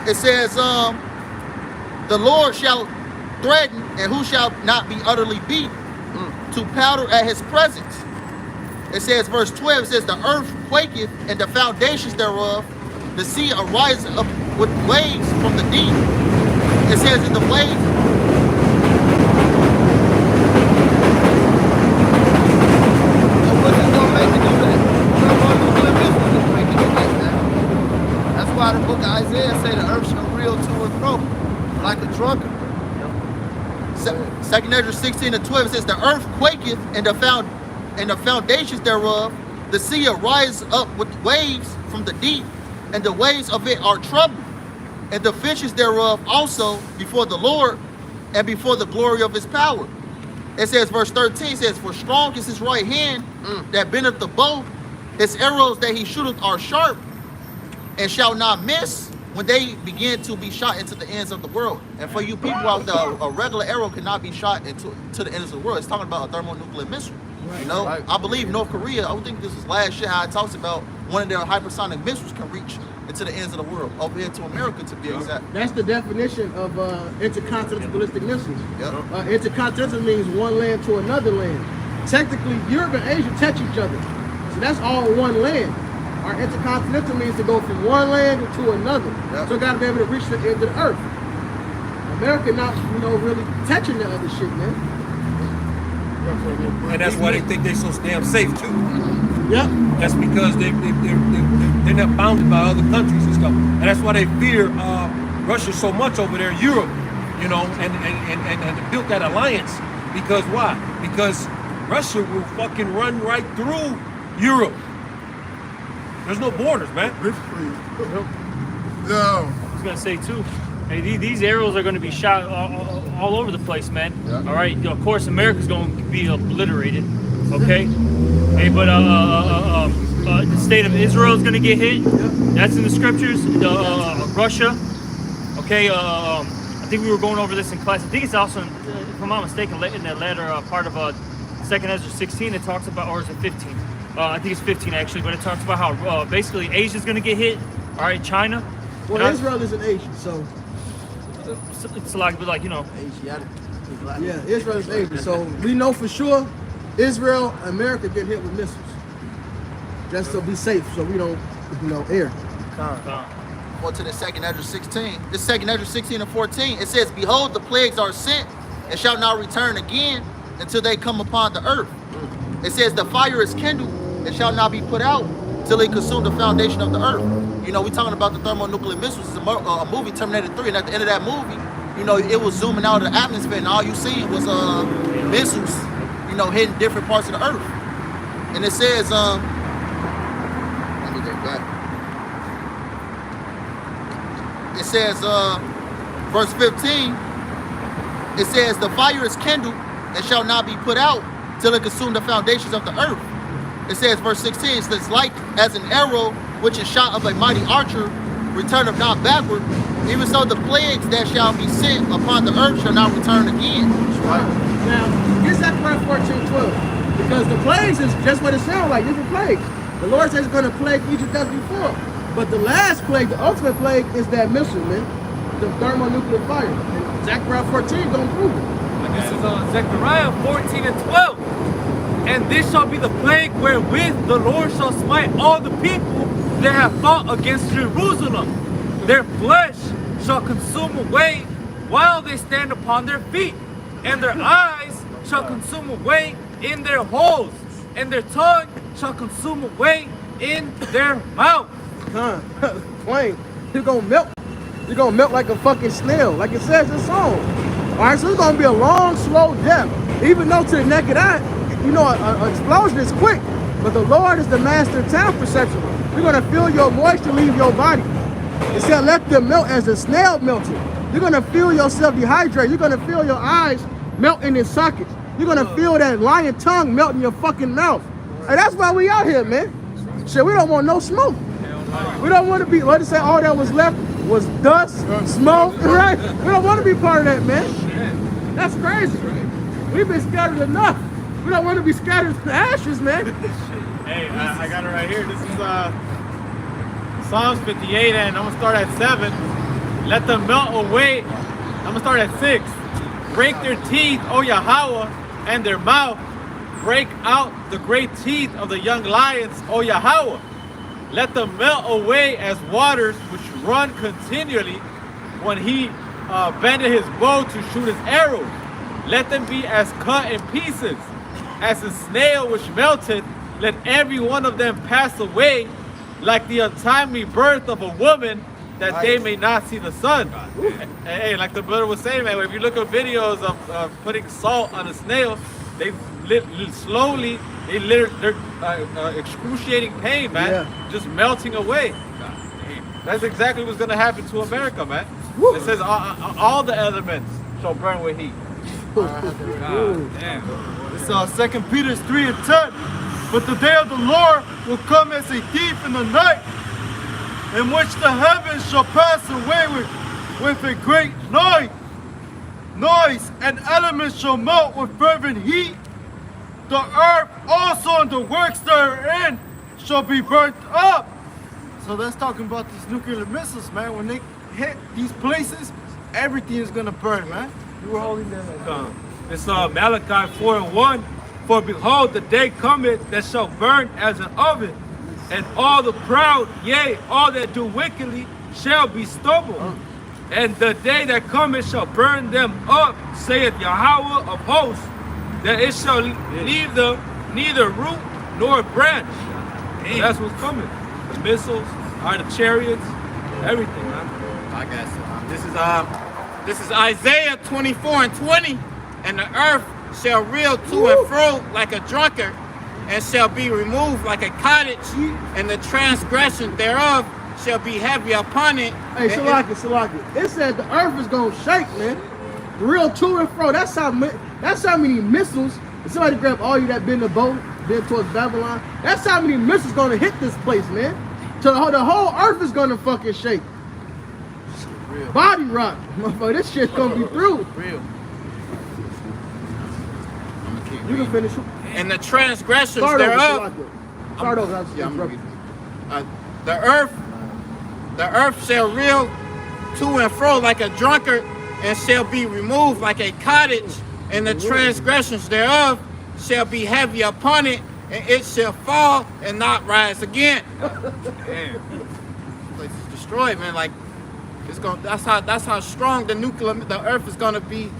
It says, "The Lord shall threaten, and who shall not be utterly beaten to powder at his presence?" It says, verse 12, it says, "The earth quaketh, and the foundations thereof, the sea arises up with waves from the deep." It says, "In the waves..." That's why the book of Isaiah say the earth shall reel to and fro like a drunkard. 2nd Ezra 16 and 12, it says, "The earth quaketh, and the foundations thereof, the sea arises up with waves from the deep, and the waves of it are troubled, and the fishes thereof also before the Lord, and before the glory of his power." It says, verse 13 says, "For strong is his right hand that bendeth the bow, his arrows that he shooteth are sharp, and shall not miss when they begin to be shot into the ends of the world." And for you people out there, a regular arrow cannot be shot to the ends of the world. It's talking about a thermonuclear missile. Right. You know, I believe North Korea, I would think this is last year how it talks about one of their hypersonic missiles can reach and to the ends of the world, over here to America to be exact. That's the definition of intercontinental ballistic missiles. Yep. Intercontinental means one land to another land. Technically, Europe and Asia touch each other. So that's all one land. Our intercontinental means to go from one land to another. Yep. So gotta be able to reach the end of the earth. America not, really touching the other shit, man. And that's why they think they're so damn safe too. Yep. That's because they're not bounded by other countries and stuff. And that's why they fear Russia so much over there, Europe, and built that alliance. Because why? Because Russia will fucking run right through Europe. There's no borders, man. No. I was gonna say too. Hey, these arrows are going to be shot all over the place, man. Yeah. All right. Of course, America's going to be obliterated. Okay. Hey, but the state of Israel is going to get hit. That's in the scriptures. Russia. Okay. I think we were going over this in class. I think it's also, if I'm not mistaken, in that latter part of 2nd Ezra 16. It talks about, or is it 15? I think it's 15 actually, but it talks about how basically Asia's going to get hit. All right, China. Well, Israel is an Asian, so. It's like, Asiatic. Yeah, Israel is Asian. So we know for sure Israel, America get hit with missiles. Just to be safe, so we don't, air. Or to the 2nd Ezra 16. This 2nd Ezra 16 and 14, it says, behold, the plagues are sent and shall not return again until they come upon the earth. It says the fire is kindled and shall not be put out till they consume the foundation of the earth. We're talking about the thermonuclear missiles. It's a movie, Terminator 3, and at the end of that movie, it was zooming out of the atmosphere, and all you seen was missiles, hitting different parts of the earth. And it says, let me get back. It says, verse 15, it says, the fire is kindled and shall not be put out till it consume the foundations of the earth. It says, verse 16, it says, like as an arrow which is shot of a mighty archer, returneth not backward, even so the plagues that shall be sent upon the earth shall not return again. Now, get Zechariah 14:12, because the plagues is just what it sounds like, different plagues. The Lord says it's going to plague Egypt as before. But the last plague, the ultimate plague, is that missile, man. The thermonuclear fire. And Zechariah 14 don't prove it. This is Zechariah 14 and 12. And this shall be the plague wherewith the Lord shall smite all the people that have fought against Jerusalem. Their flesh shall consume away while they stand upon their feet, and their eyes shall consume away in their holes, and their tongue shall consume away in their mouth. Plain. You're gonna melt. You're gonna melt like a fucking snail, like it says in the song. Alright, so it's gonna be a long, slow death. Even though to the naked eye, an explosion is quick, but the Lord is the master of time perception. You're gonna feel your moisture leave your body. It said, let them melt as a snail melted. You're gonna feel yourself dehydrate. You're gonna feel your eyes melt in their sockets. You're gonna feel that lion tongue melt in your fucking mouth. And that's why we out here, man. Shit, we don't want no smoke. We don't want to be, let us say all that was left was dust, smoke, right? We don't want to be part of that, man. That's crazy. We've been scattered enough. We don't want to be scattered to ashes, man. Hey, I got it right here. This is Psalms 58, and I'm going to start at 7. Let them melt away. I'm going to start at 6. Break their teeth, O Yahweh, and their mouth. Break out the great teeth of the young lions, O Yahweh. Let them melt away as waters which run continually when he bended his bow to shoot his arrows. Let them be as cut in pieces, as a snail which melted. Let every one of them pass away like the untimely birth of a woman, that they may not see the sun. Hey, like the brother was saying, man, if you look at videos of putting salt on a snail, they slowly, they're excruciating pain, man. Yeah. Just melting away. That's exactly what's going to happen to America, man. It says all the elements shall burn with heat. God damn. It's 2 Peter 3 and 10. But the day of the Lord will come as a thief in the night, in which the heavens shall pass away with a great noise, and elements shall melt with fervent heat. The earth also and the works therein shall be burnt up. So that's talking about these nuclear missiles, man. When they hit these places, everything is gonna burn, man. You were holding them. It's Malachi 4:1. For behold, the day cometh that shall burn as an oven, and all the proud, yea, all that do wickedly, shall be stubble. And the day that cometh shall burn them up, saith Yahweh of hosts, that it shall leave them neither root nor branch. That's what's coming. The missiles, the chariots, everything, man. I got you. This is Isaiah 24:20, and the earth shall reel to and fro like a drunkard, and shall be removed like a cottage, and the transgression thereof shall be heavy upon it. Hey, Salaki. It said the earth is gonna shake, man. Real to and fro. That's how many missiles. If somebody grab all you that been in the boat, been towards Babylon. That's how many missiles gonna hit this place, man. So the whole earth is gonna fucking shake. Real. Body rock, motherfucker. This shit's gonna be through. Real. You can finish. And the transgressions Start thereof. Start over. The earth shall reel to and fro like a drunkard, and shall be removed like a cottage, and the transgressions thereof shall be heavy upon it, and it shall fall and not rise again. Damn. This place is destroyed, man. Like it's gonna. That's how strong the earth is gonna be.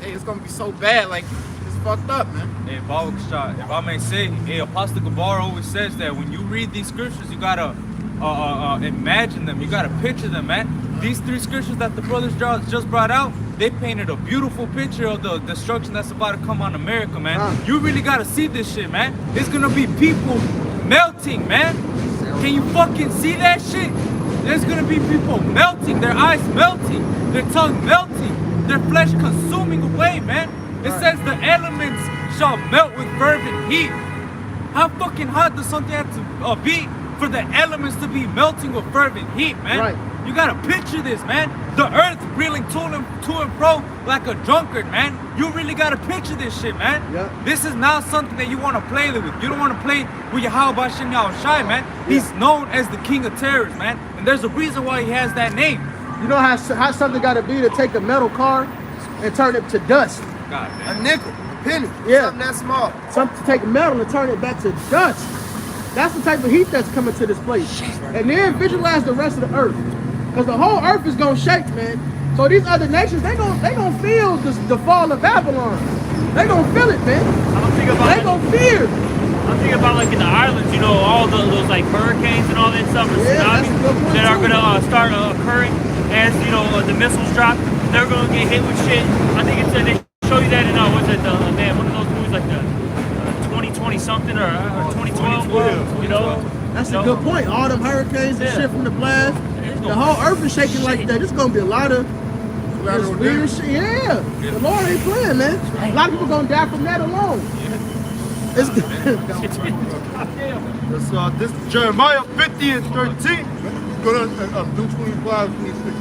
It's gonna be so bad. Like it's fucked up, man. Hey, Baruch Shah, if I may say, hey, Apostle Gabar always says that when you read these scriptures, you gotta imagine them. You gotta picture them, man. These three scriptures that the brothers just brought out, they painted a beautiful picture of the destruction that's about to come on America, man. You really gotta see this shit, man. It's gonna be people melting, man. Can you fucking see that shit? There's gonna be people melting, their eyes melting, their tongue melting, their flesh consuming away, man. It says the elements shall melt with fervent heat. How fucking hot does something have to be for the elements to be melting with fervent heat, man? Right. You gotta picture this, man. The earth reeling to and fro like a drunkard, man. You really gotta picture this shit, man. Yeah. This is not something that you want to play with. You don't want to play with Yahweh Bashem Yahushai, man. He's known as the king of terrors, man. And there's a reason why he has that name. You know how something gotta be to take a metal car and turn it to dust. God, man. A nickel, a penny, Yeah. something that small. Something to take metal and turn it back to dust. That's the type of heat that's coming to this place. And then visualize the rest of the earth. Because the whole earth is gonna shake, man. So these other nations, they gonna feel the fall of Babylon. They gonna feel it, man. I'm thinking about They gonna fear. I'm thinking about like in the islands, you know, all those like hurricanes and all that stuff, or Yeah, that's a tsunamis good point, that are too. gonna start occurring as you know the missiles drop. They're gonna get hit with shit. I think it said they show you that in what's it, man, one of those movies like the 2020 something or 2012. You know, That's a good point. All them hurricanes and shit from the blast. The whole earth is shaking like that. It's gonna be a lot of this weird shit. Yeah. The Lord ain't playing, man. A lot of people gonna die from that alone. It's This is Jeremiah 50 and 13. Go to do 25, 26.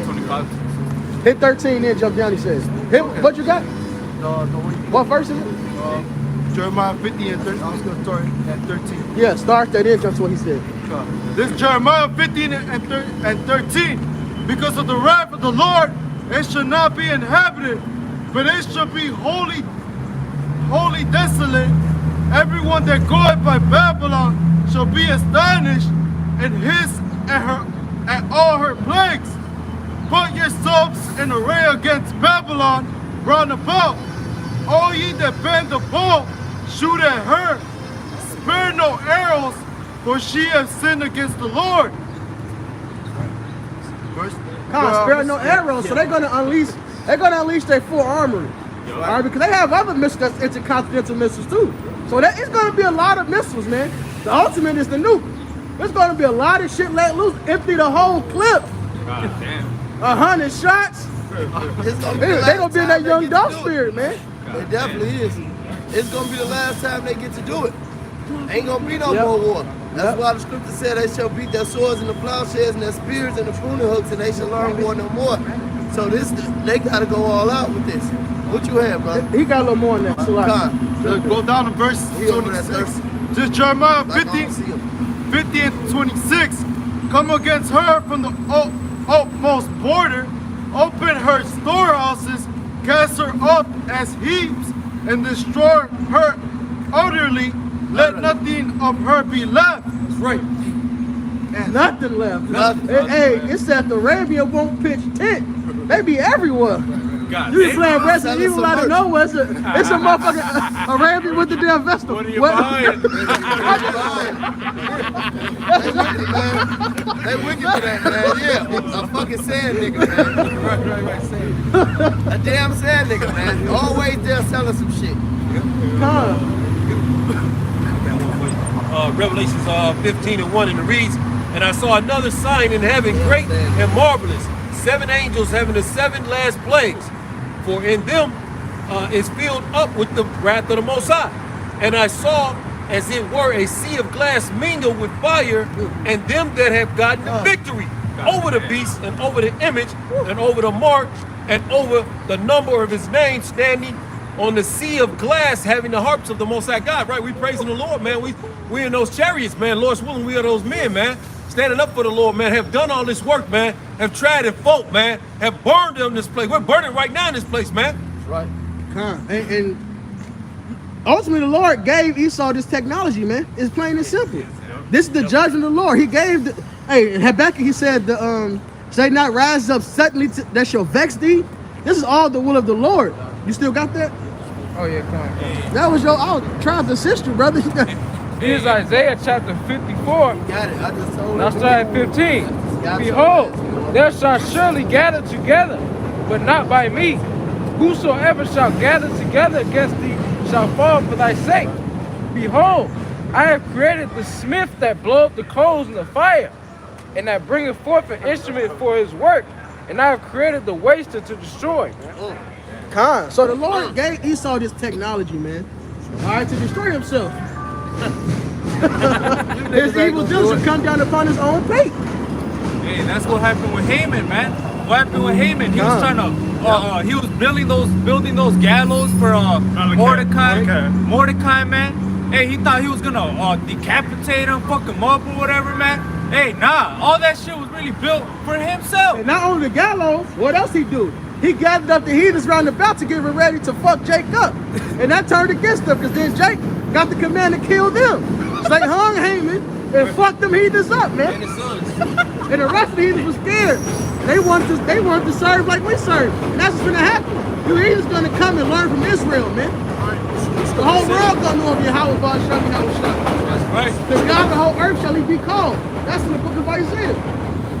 25. hit 13, then jump down. He says. Hit what you got? What verse is it? Jeremiah 50 and 13. I was going to start at 13. Yeah, start that in. Jump to what he said. This is Jeremiah 15 and 13. Because of the wrath of the Lord, it shall not be inhabited, but it shall be wholly desolate. Everyone that goeth by Babylon shall be astonished at all her plagues. Put yourselves in array against Babylon round about. All ye that bend the bow, shoot at her. Spare no arrows, for she has sinned against the Lord. Spare no arrows, so they're gonna unleash their full armory. All right, because they have other missiles that's intercontinental missiles too. So it's gonna be a lot of missiles, man. The ultimate is the nuke. There's gonna be a lot of shit let loose. Empty the whole clip. God damn. 100 shots. They gonna be in that young dog spirit, man. It definitely is. It's gonna be the last time they get to do it. Ain't gonna be no more war. That's why the scripture said they shall beat their swords and the plowshares and their spears and the pruning hooks, and they shall learn war no more. So they gotta go all out with this. What you have, bro? He got a little more than that. So Go down to verse 26. Just Jeremiah 50 and 26. Come against her from the utmost border, open her storehouses, cast her up as heaps, and destroy her utterly. Let nothing of her be left. That's right. Nothing left. Nothing. Hey, it said the Arabia won't pitch tent. They be everywhere. God, You be playing Resident Selling Evil some out of merch. nowhere. It's a motherfucking Arabian with the damn vessel. What are you buying? They wicked for that, man. Yeah, a fucking sand nigga, man. Right. Sand. A damn sand nigga, man. Always there selling some shit. Revelations 15:1, and it reads, "And I saw another sign in heaven, great and marvelous, 7 angels having the 7 last plagues, for in them is filled up with the wrath of the Most High. And I saw, as it were, a sea of glass mingled with fire, and them that have gotten the victory over the beast and over the image and over the mark and over the number of his name, standing on the sea of glass, having the harps of the Most High God." Right, we praising the Lord, man. We in those chariots, man. Lord's willing, we are those men, man. Standing up for the Lord, man. Have done all this work, man. Have tried and fought, man. Have burned in this place. We're burning right now in this place, man. Right. And ultimately, the Lord gave Esau this technology, man. It's plain and simple. This is the judgment of the Lord. He gave the, hey, in Habakkuk, he said, say not rise up suddenly that shall vex thee. This is all the will of the Lord. You still got that? Oh yeah, come on. That was I was trying to assist you, brother. Here's Isaiah chapter 54. Got it. I just told Now him. start at 15. Behold, there shall surely gather together, but not by me. Whosoever shall gather together against thee shall fall for thy sake. Behold, I have created the smith that bloweth the coals in the fire, and that bringeth forth an instrument for his work, and I have created the waster to destroy. So the Lord gave Esau this technology, man. All right, to destroy himself. His evil deeds will come down upon his own fate. Hey, that's what happened with Haman, man. What happened with Haman? He was trying to, he was building those gallows for Mordecai, man. Hey, he thought he was gonna decapitate him, fuck him up or whatever, man. Hey, nah, all that shit was really built for himself. And not only the gallows, what else he do? He gathered up the heathens round about to get ready to fuck Jake up. And that turned against them, because then Jake got the command to kill them. So they hung Haman and fucked them heathens up, man. And his sons. And the rest of the heathens was scared. They wanted to serve like we serve. And that's what's gonna happen. You heathens gonna come and learn from Israel, man. The whole world gonna know of Yahweh Shah. That's right. The God of the whole earth shall he be called. That's in the book of Isaiah.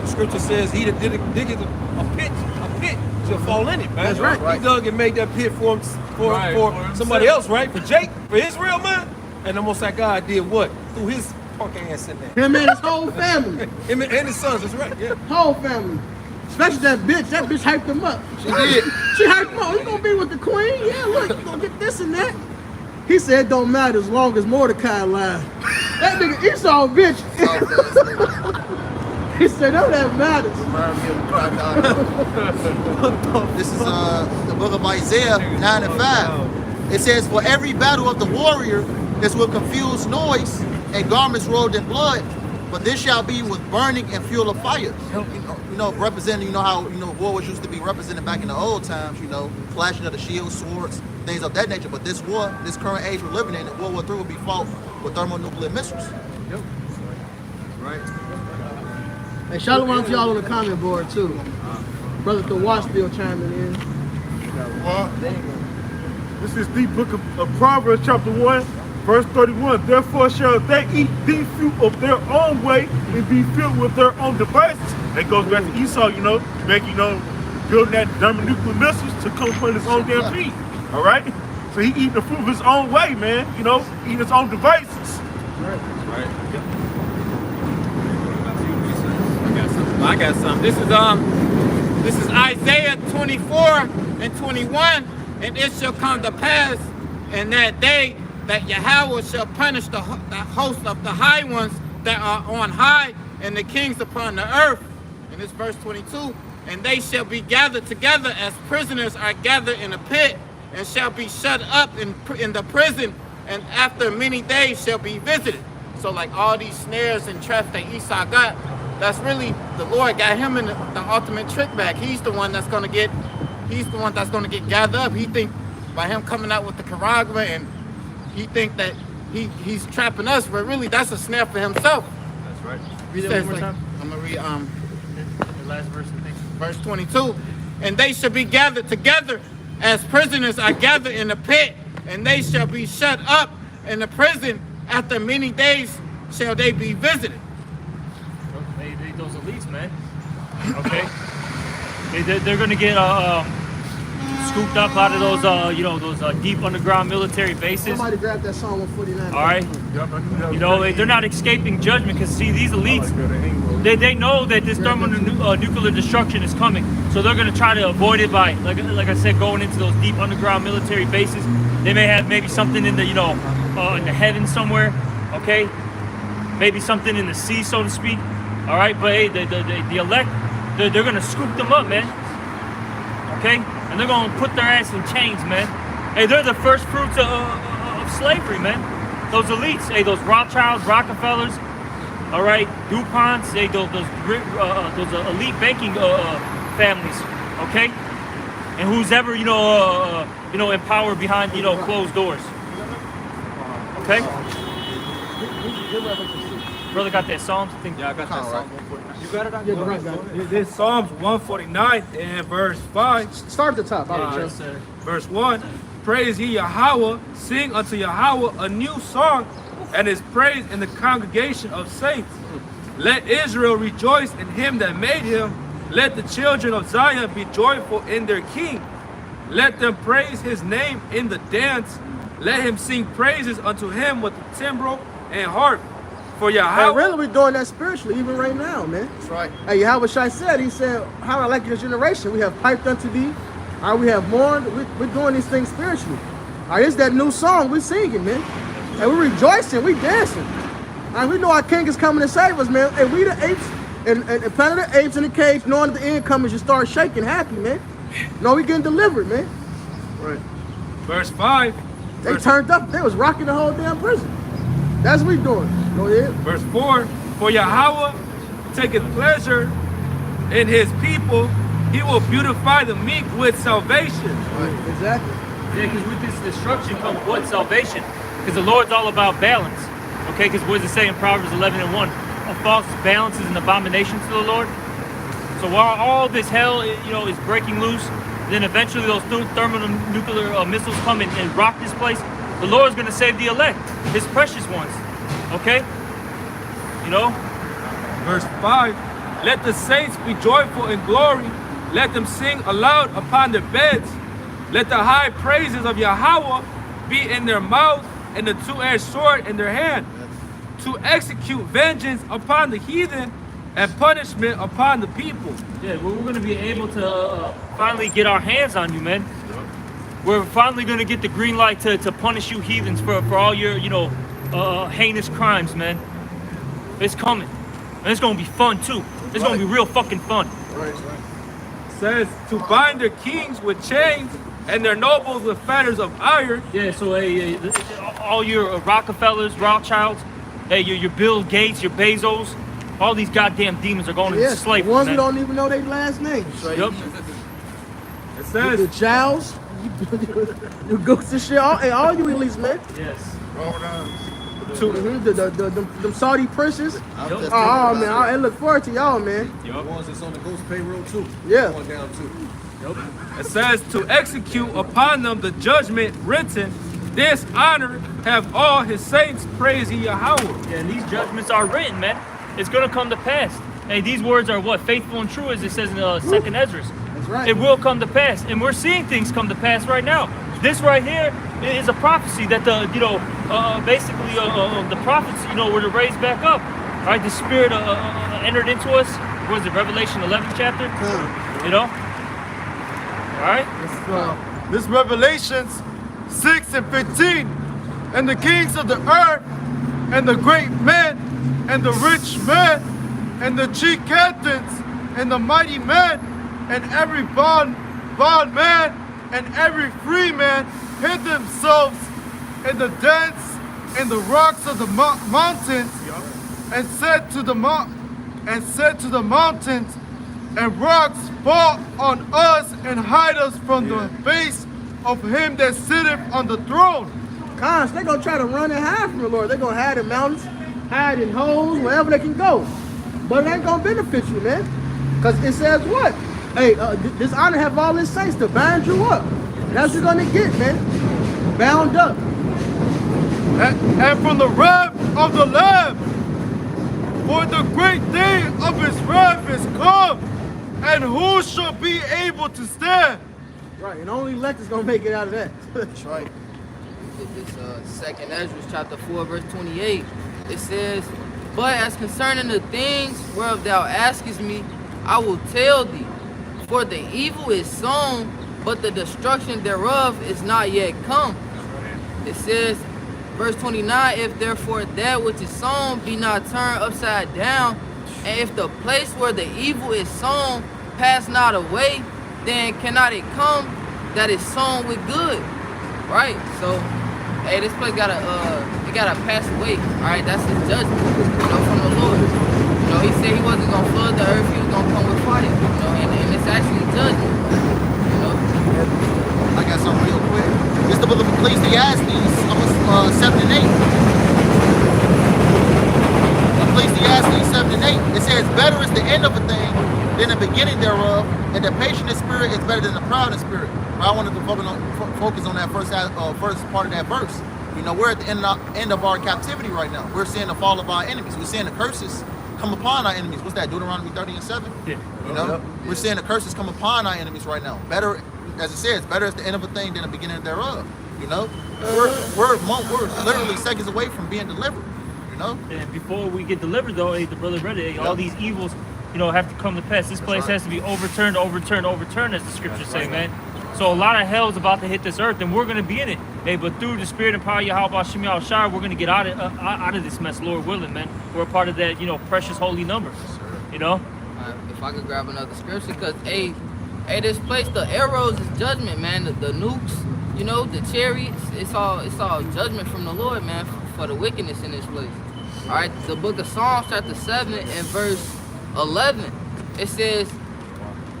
The scripture says he that diggeth a pit shall fall in it, man. That's right. He dug and made that pit for somebody else, right? For Jake, for Israel, man. And the Most High God did what? Threw his punk ass in there. Him and his whole family. Him and his sons, that's right, yeah. Whole family. Especially that bitch. That bitch hyped him up. She did. She hyped him up. You gonna be with the queen? Yeah, look, you gonna get this and that. He said it don't matter as long as Mordecai alive. That nigga Esau a bitch. He said none of that matters. This is the book of Isaiah 9 and 5. It says, for every battle of the warrior is with confused noise and garments rolled in blood, but this shall be with burning and fuel of fire. You know, representing, how, war was used to be represented back in the old times, flashing of the shields, swords, things of that nature. But this war, this current age we're living in, World War III will be fought with thermonuclear missiles. Yep. Right. Hey, shalom to y'all on the comment board too. Brother Thawat still chiming in. Well, this is the book of Proverbs chapter 1, verse 31. Therefore shall they eat the fruit of their own way and be filled with their own devices. That goes back to Esau, building that thermonuclear missiles to come upon his own damn feet. All right? So he eating the fruit of his own way, man. Eating his own devices. Right. I got some. This is Isaiah 24 and 21, and it shall come to pass in that day that Yahweh shall punish the host of the high ones that are on high, and the kings upon the earth. And this verse 22, and they shall be gathered together as prisoners are gathered in a pit, and shall be shut up in the prison and after many days shall be visited. So like all these snares and traps that Esau got, that's really the Lord got him in the ultimate trick bag. He's the one that's gonna get gathered up. He think by him coming out with the Karagma, and he think that he's trapping us, but really that's a snare for himself. That's right. Read Read that one more time. I'm gonna read The last verse, I think. verse 22. And they shall be gathered together as prisoners are gathered in the pit, and they shall be shut up in the prison. After many days shall they be visited. Those elites, man. Okay. They're gonna get scooped up out of those those deep underground military bases. Somebody grab that Psalm 149. All right. You know, they're not escaping judgment, because see, these elites, they know that this thermonuclear destruction is coming, so they're gonna try to avoid it by, like I said, going into those deep underground military bases. They may have maybe something in the in the heavens somewhere, okay? Maybe something in the sea, so to speak. All right, but hey, the elect, they're gonna scoop them up, man. Okay, and they're gonna put their ass in chains, man. Hey, they're the first fruits of slavery, man. Those elites, hey, those Rothschilds, Rockefellers, all right, DuPonts, hey, those elite banking families, okay, and who's ever in power behind closed doors, okay. Brother got that Psalms? I think. Yeah, I got that Psalm 149. You got it? Yeah, right. This is Psalms 149 and verse 5. Start at the top. All right, Verse 1. Praise ye Yahweh, sing unto Yahweh a new song, and his praise in the congregation of saints. Let Israel rejoice in him that made him. Let the children of Zion be joyful in their king. Let them praise his name in the dance. Let him sing praises unto him with the timbrel and harp. For Yahweh. And really, we're doing that spiritually, even right now, man. That's right. Hey, Yahweh Shai said, he said, how I like your generation. We have piped unto thee. All right, we have mourned. We're doing these things spiritually. All right, it's that new song we're singing, man. And we're rejoicing, we dancing. All right, we know our king is coming to save us, man. And we the apes, and Planet of the Apes in the cage, knowing the end coming, just start shaking happy, man. No, we getting delivered, man. Right. Verse 5. They turned up. They was rocking the whole damn prison. That's what we doing. Go ahead. Verse 4. For Yahweh taketh pleasure in his people. He will beautify the meek with salvation. Right. Exactly. Yeah, because with this destruction comes what? Salvation. Because the Lord's all about balance. Okay, because what does it say in Proverbs 11:1? A false balance is an abomination to the Lord. So while all this hell, is breaking loose, then eventually those thermonuclear missiles come and rock this place, the Lord's going to save the elect, his precious ones. Okay? Verse 5. Let the saints be joyful in glory. Let them sing aloud upon their beds. Let the high praises of Yahweh be in their mouth and the two-edged sword in their hand, to execute vengeance upon the heathen and punishment upon the people. Yeah, we're going to be able to finally get our hands on you, man. We're finally going to get the green light to punish you heathens for all your, heinous crimes, man. It's coming. And it's going to be fun, too. It's going to be real fucking fun. Right. It says, to bind their kings with chains and their nobles with fetters of iron. Yeah, so all your Rockefellers, Rothschilds, hey, your Bill Gates, your Bezos, all these goddamn demons are going into slavery, the ones man. who don't even know their last names. Yep. It says, the Chows, you Gooks and shit, all you elites, man. Yes. Them Saudi princes. Oh man, I look forward to y'all, man. The ones that's on the ghost payroll too. Yeah. Going down too. It says, to execute upon them the judgment written. This honor have all his saints, praise ye Yahweh. Yeah, and these judgments are written, man. It's going to come to pass. Hey, these words are what? Faithful and true, as it says in 2nd Ezra. That's right. It will come to pass. And we're seeing things come to pass right now. This right here is a prophecy that the prophets, were to raise back up. All right, the Spirit entered into us. What is it, Revelation 11th chapter? All right. This Revelations 6 and 15. And the kings of the earth, and the great men, and the rich men, and the chief captains, and the mighty men, and every bond man, and every free man hid themselves in the dents in the rocks of the mountains, and said to the mountains and rocks, fall on us and hide us from the face of him that sitteth on the throne. Cons, they're gonna try to run and hide from the Lord. They're gonna hide in mountains, hide in holes, wherever they can go. But it ain't gonna benefit you, man. Because it says what? Hey, this honor have all his saints to bind you up. That's what you're gonna get, man. Bound up. And from the wrath of the Lamb, for the great day of his wrath is come, and who shall be able to stand? Right, and only elect is gonna make it out of that. That's right. This second Ezra chapter 4 verse 28. It says, but as concerning the things whereof thou askest me, I will tell thee. For the evil is sown, but the destruction thereof is not yet come. It says, verse 29, if therefore that which is sown be not turned upside down, and if the place where the evil is sown pass not away, then cannot it come that is sown with good. Right? So, hey, this place gotta pass away. Alright, that's his judgment, from the Lord. He said he wasn't gonna flood the earth, he was gonna come with fire. And it's actually judgment. I got something real quick. It's the book of Ecclesiastes, 7 and 8. Ecclesiastes 7 and 8. It says, better is the end of a thing than the beginning thereof, and the patient in spirit is better than the proud in spirit. But I wanted to focus on that first part of that verse. We're at the end of our captivity right now. We're seeing the fall of our enemies. We're seeing the curses come upon our enemies. What's that, Deuteronomy 30 and 7? Yeah. We're seeing the curses come upon our enemies right now. Better, as it says, better is the end of a thing than the beginning thereof. We're literally seconds away from being delivered. And before we get delivered, though, the brother read it. All these evils, have to come to pass. This place has to be overturned, as the scriptures say, man. So a lot of hell is about to hit this earth, and we're going to be in it. Hey, but through the spirit and power of Yahweh Shem Shai, we're going to get out of this mess, Lord willing, man. We're a part of that, precious holy number. If I could grab another scripture, because hey, this place, the arrows is judgment, man. The nukes, the chariots, it's all judgment from the Lord, man, for the wickedness in this place. All right, the book of Psalms, chapter 7 and verse 11, it says,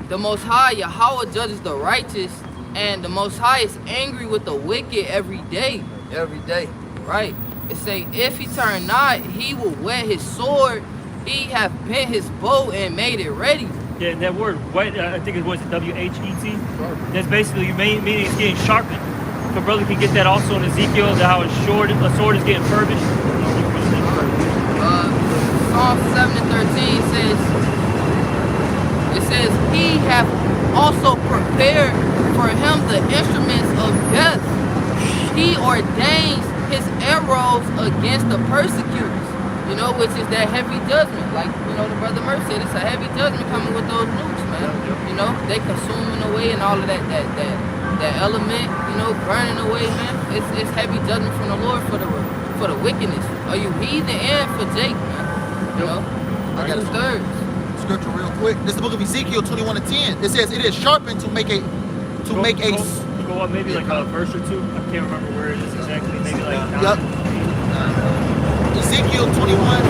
the Most High, Yahweh, judges the righteous, and the Most High is angry with the wicked every day. Every day. Right. It say, if he turn not, he will whet his sword. He hath bent his bow and made it ready. Yeah, and that word, whet, I think it was W-H-E-T. That's basically meaning it's getting sharpened. If a brother can get that also in Ezekiel, how a sword is getting furbished. Psalm 7 and 13 says, he hath also prepared for him the instruments of death. He ordains his arrows against the persecutors, which is that heavy judgment. Like, the brother Murph said, it's a heavy judgment coming with those nukes, man. They consuming away and all of that element, burning away, man. It's heavy judgment from the Lord for the wickedness. Are you heathen and for Jake, man? I got a scripture real quick. This is the book of Ezekiel 21 and 10. It says, it is sharpened to make a Go up maybe like a verse or two. I can't remember where it is exactly. Maybe like 9. Yep. Ezekiel 21.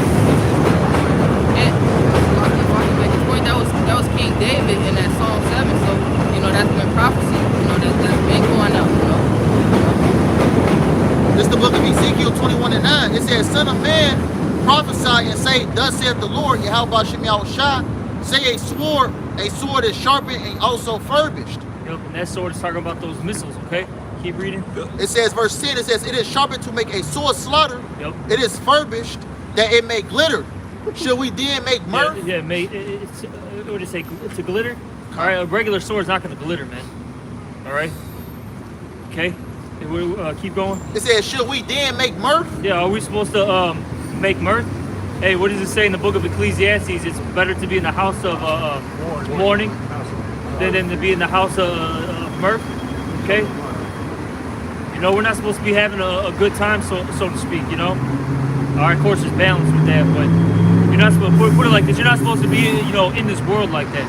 And if I can make a point, that was King David in that Psalm 7. So that's been prophecy. That's been going out. This is the book of Ezekiel 21 and 9. It says, son of man, prophesy and say, thus saith the Lord, Yahweh Shem Shai, say a sword is sharpened and also furbished. Yep, and that sword is talking about those missiles, okay? Keep reading. It says, verse 10, it says, it is sharpened to make a sword slaughter. Yep. It is furbished that it may glitter. Should we then make mirth? Yeah, what did it say? It's a glitter? All right, a regular sword's not going to glitter, man. All right? Okay? Keep going. It says, should we then make mirth? Yeah, are we supposed to make mirth? Hey, what does it say in the book of Ecclesiastes? It's better to be in the house of mourning than to be in the house of mirth. Okay? We're not supposed to be having a good time, so to speak, All right, of course, there's balance with that, but you're not supposed to put it like this. You're not supposed to be, in this world like that.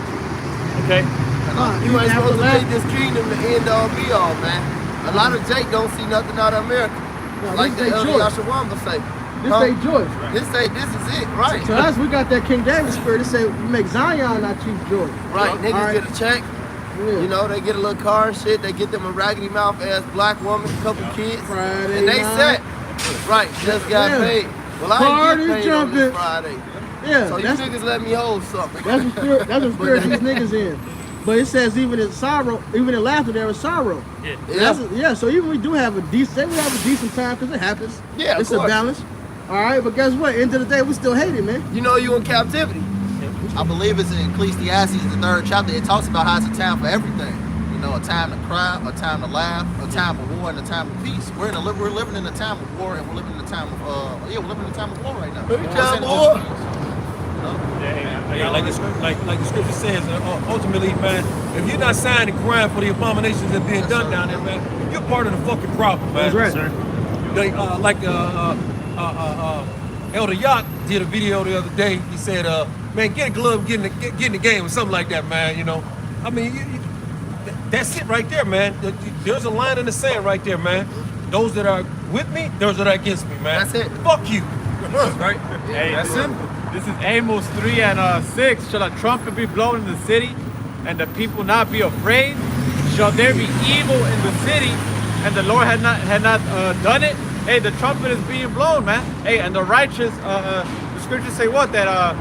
Okay? You ain't supposed to make this kingdom the end all be all, man. A lot of Jake don't see nothing out of America. No, like this the they Elder George. Yashawam would say. This they George. This is it, right? So us, we got that King David spirit. They say we make Zion our chief George. Right, niggas All right. get a check. Yeah. You know, they get a little car and shit. They get them a raggedy mouth ass black woman, couple kids, Friday and they night. set. Right, just got Yeah. paid. Well, I Party ain't get paid on this jumping. Friday. Yeah, So you that's niggas let me hold something. that's the spirit. That's the spirit these niggas in. But it says even in sorrow, even in laughter, there is sorrow. Yeah. Yeah. So even we do have a decent, say we have a decent time because it happens. Yeah, of it's a course. balance. All right, but guess what? End of the day, we still hate it, man. You know you in captivity. I believe it's in Ecclesiastes, the 3rd chapter. It talks about how it's a time for everything. You know, a time to cry, a time to laugh, a time of war, and a time of peace. We're living in a time of war, and we're living in a time of we're living in a time of war right now. You know what I'm saying? Yeah, like the scripture says, ultimately, man, if you're not signing and crying for the abominations that are being done down there, man, you're part of the fucking problem, man. That's right. Elder Yacht did a video the other day. He said, man, get a glove, get in the game or something like that, man, you know. I mean, that's it right there, man. There's a line in the sand right there, man. Those that are with me, those that are against me, man. That's it. Fuck you. Right? Hey, that's simple. This is Amos 3 and 6. Shall a trumpet be blown in the city, and the people not be afraid? Shall there be evil in the city, and the Lord had not done it? Hey, the trumpet is being blown, man. Hey, and the righteous, the scriptures say what? That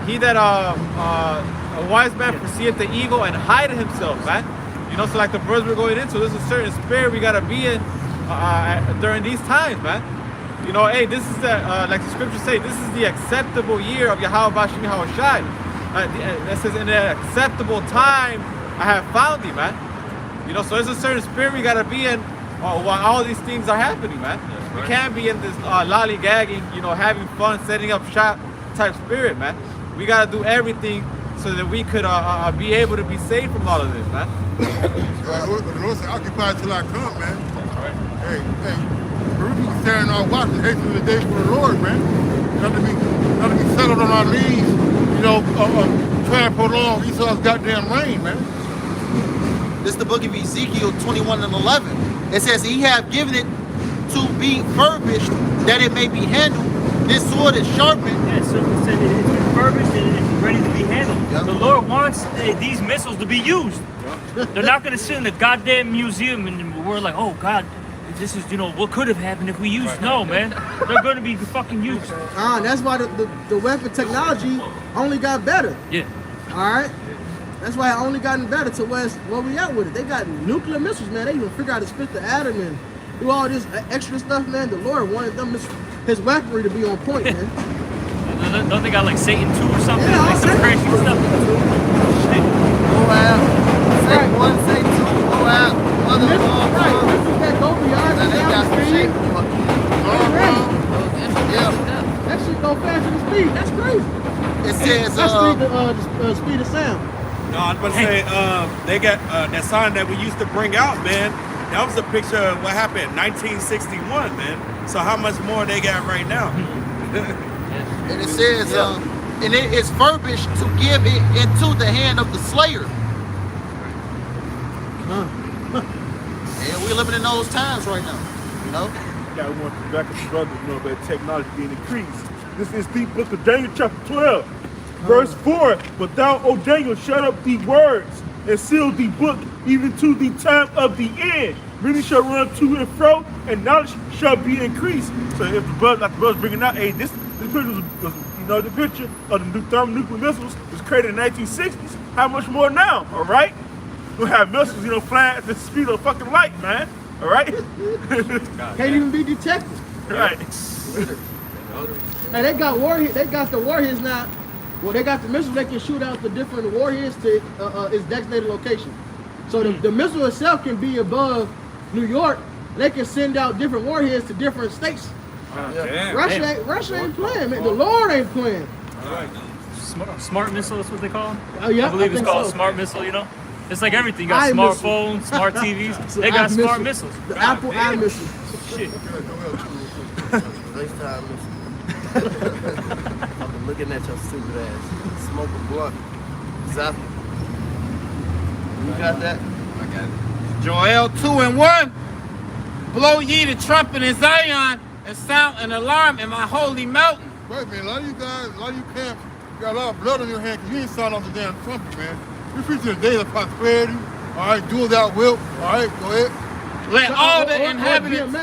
he that a wise man foreseeth the evil and hideth himself, man. You know, so like the verse we're going into, there's a certain spirit we gotta be in during these times, man. You know, hey, this is the like the scriptures say, this is the acceptable year of Yahweh Bashim Yahushai. It says, in an acceptable time I have found thee, man. You know, so there's a certain spirit we gotta be in while all these things are happening, man. We can't be in this lollygagging, you know, having fun, setting up shop type spirit, man. We gotta do everything so that we could be able to be saved from all of this, man. The Lord said, occupy till I come, man. Hey, we be staring our watch and hastening the day for the Lord, man. Not to be settled on our knees, you know, trying to prolong Esau's goddamn reign, man. This is the book of Ezekiel 21 and 11. It says, he have given it to be furbished, that it may be handled. This sword is sharpened. Yeah, so it said it's been furbished and it's ready to be handled. Yep. The Lord wants these missiles to be used. They're not going to sit in the goddamn museum and we're like, oh God, this is, you know, what could have happened if we used. No, man, they're going to be fucking used. That's why the weapon technology only got better. Yeah. All right. That's why it only gotten better to where we at with it. They got nuclear missiles, man. They even figure out to split the atom and do all this extra stuff, man. The Lord wanted them his weaponry to be on point, man. Don't they got like Satan 2 or something? Yeah, like some crazy stuff. Shit. Go out. Say one, say two. Go out. Mother of all Right, this is that go beyond Now they got the some speed. shit. Yeah. That shit go faster than speed. That's crazy. It says, That's the speed of sound. No, I was about to say, they got that sign that we used to bring out, man. That was a picture of what happened in 1961, man. So how much more they got right now? and it says, and it is furbished to give it into the hand of the slayer. And we're living in those times right now, you know? Yeah, we want to back up the brothers, you know, about technology being increased. This is the book of Daniel chapter 12, verse 4. But thou, O Daniel, shut up the words and seal the book even to the time of the end. Many shall run to and fro, and knowledge shall be increased. So if the brother, like the brother's bringing out, hey, this picture was, you know, the picture of the thermonuclear missiles was created in the 1960s. How much more now, all right? We'll have missiles, you know, flying at the speed of fucking light, man. All right? Can't even be detected. Right. Hey, they got warheads. They got the warheads now. Well, they got the missiles. They can shoot out the different warheads to its designated location. So the missile itself can be above New York. They can send out different warheads to different states. Russia ain't playing, man. The Lord ain't playing. Smart missile, that's what they call them? Oh, yeah, I believe it's called so. smart missile, you know? It's like everything. You got smartphones, smart TVs. They got smart missiles. The Apple iMissile. Shit. FaceTime missile. I've been looking at your stupid ass. Smoke a blunt. Exactly. You got that? Joel 2 and 1. blow ye the trumpet in Zion and sound an alarm in my holy mountain. Right, man. A lot of you guys, a lot of you camps, you got a lot of blood on your hands because you ain't sound off the damn trumpet, man. You're preaching the day of prosperity. All right, do without will. All right, go ahead. Let all the inhabitants.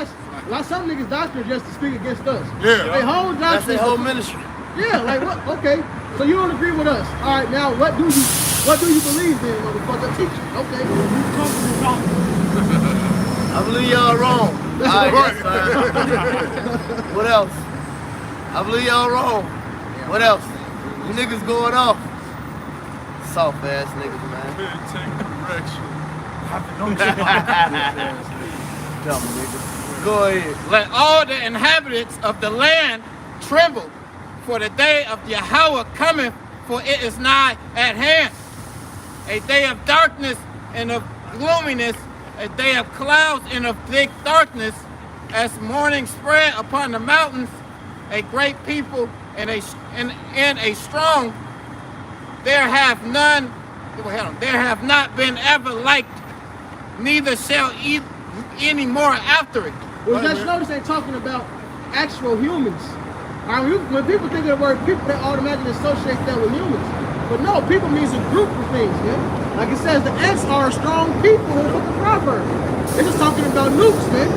Like some niggas' doctrine just to speak against us. Yeah. They whole doctrine. That's their whole ministry. Yeah, like what? Okay, so you don't agree with us. All right, now what do you believe then, motherfucker? Teach it. Okay. I believe y'all wrong. All right, that's fine. What else? I believe y'all wrong. What else? You niggas going off. Soft ass niggas, man. Dumb niggas. Go ahead. Let all the inhabitants of the land tremble, for the day of Yahweh cometh, for it is nigh at hand. A day of darkness and of gloominess, a day of clouds and of thick darkness, as morning spread upon the mountains, a great people and a strong. There have not been ever like, neither shall any more after it. Well, just notice they're talking about actual humans. All right, when people think of the word people, they automatically associate that with humans. But no, people means a group of things, man. Like it says, the ants are strong people with the proverb. It's just talking about nukes, man.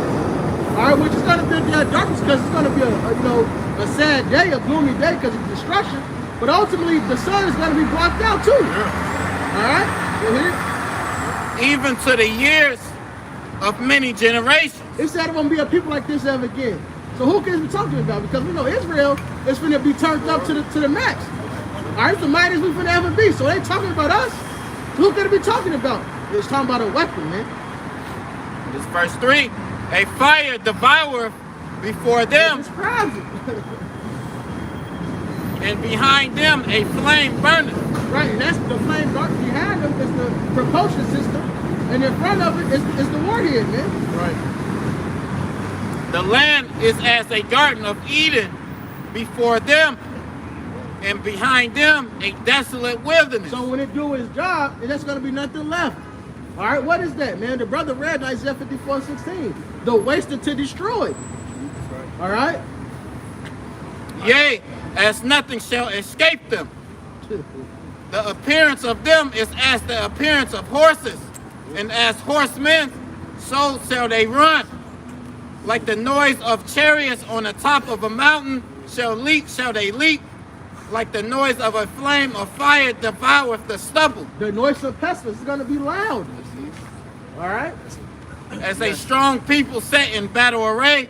All right, which is going to be a day of darkness because it's going to be a sad day, a gloomy day because of destruction. But ultimately, the sun is going to be blocked out too. Yeah. All right, you hear? Even to the years of many generations. It said it won't be a people like this ever again. So who can we talking about? Because we know Israel is finna be turned up to the max. All right, the mightiest we finna ever be. So they talking about us. Who can it be talking about? It's talking about a weapon, man. This verse 3, a fire devoureth before them, and behind them a flame burneth. Right, and that's the flame dark behind them is the propulsion system, and in front of it is the warhead, man. Right. The land is as a garden of Eden before them, and behind them a desolate wilderness. So when it do its job, there's going to be nothing left. All right, what is that, man? The brother read Isaiah 54:16. The wasted to destroy. All right? Yea, as nothing shall escape them. The appearance of them is as the appearance of horses, and as horsemen, so shall they run. Like the noise of chariots on the top of a mountain shall they leap. Like the noise of a flame of fire devoureth the stubble. The noise of pestilence is going to be loud. All right? As a strong people set in battle array,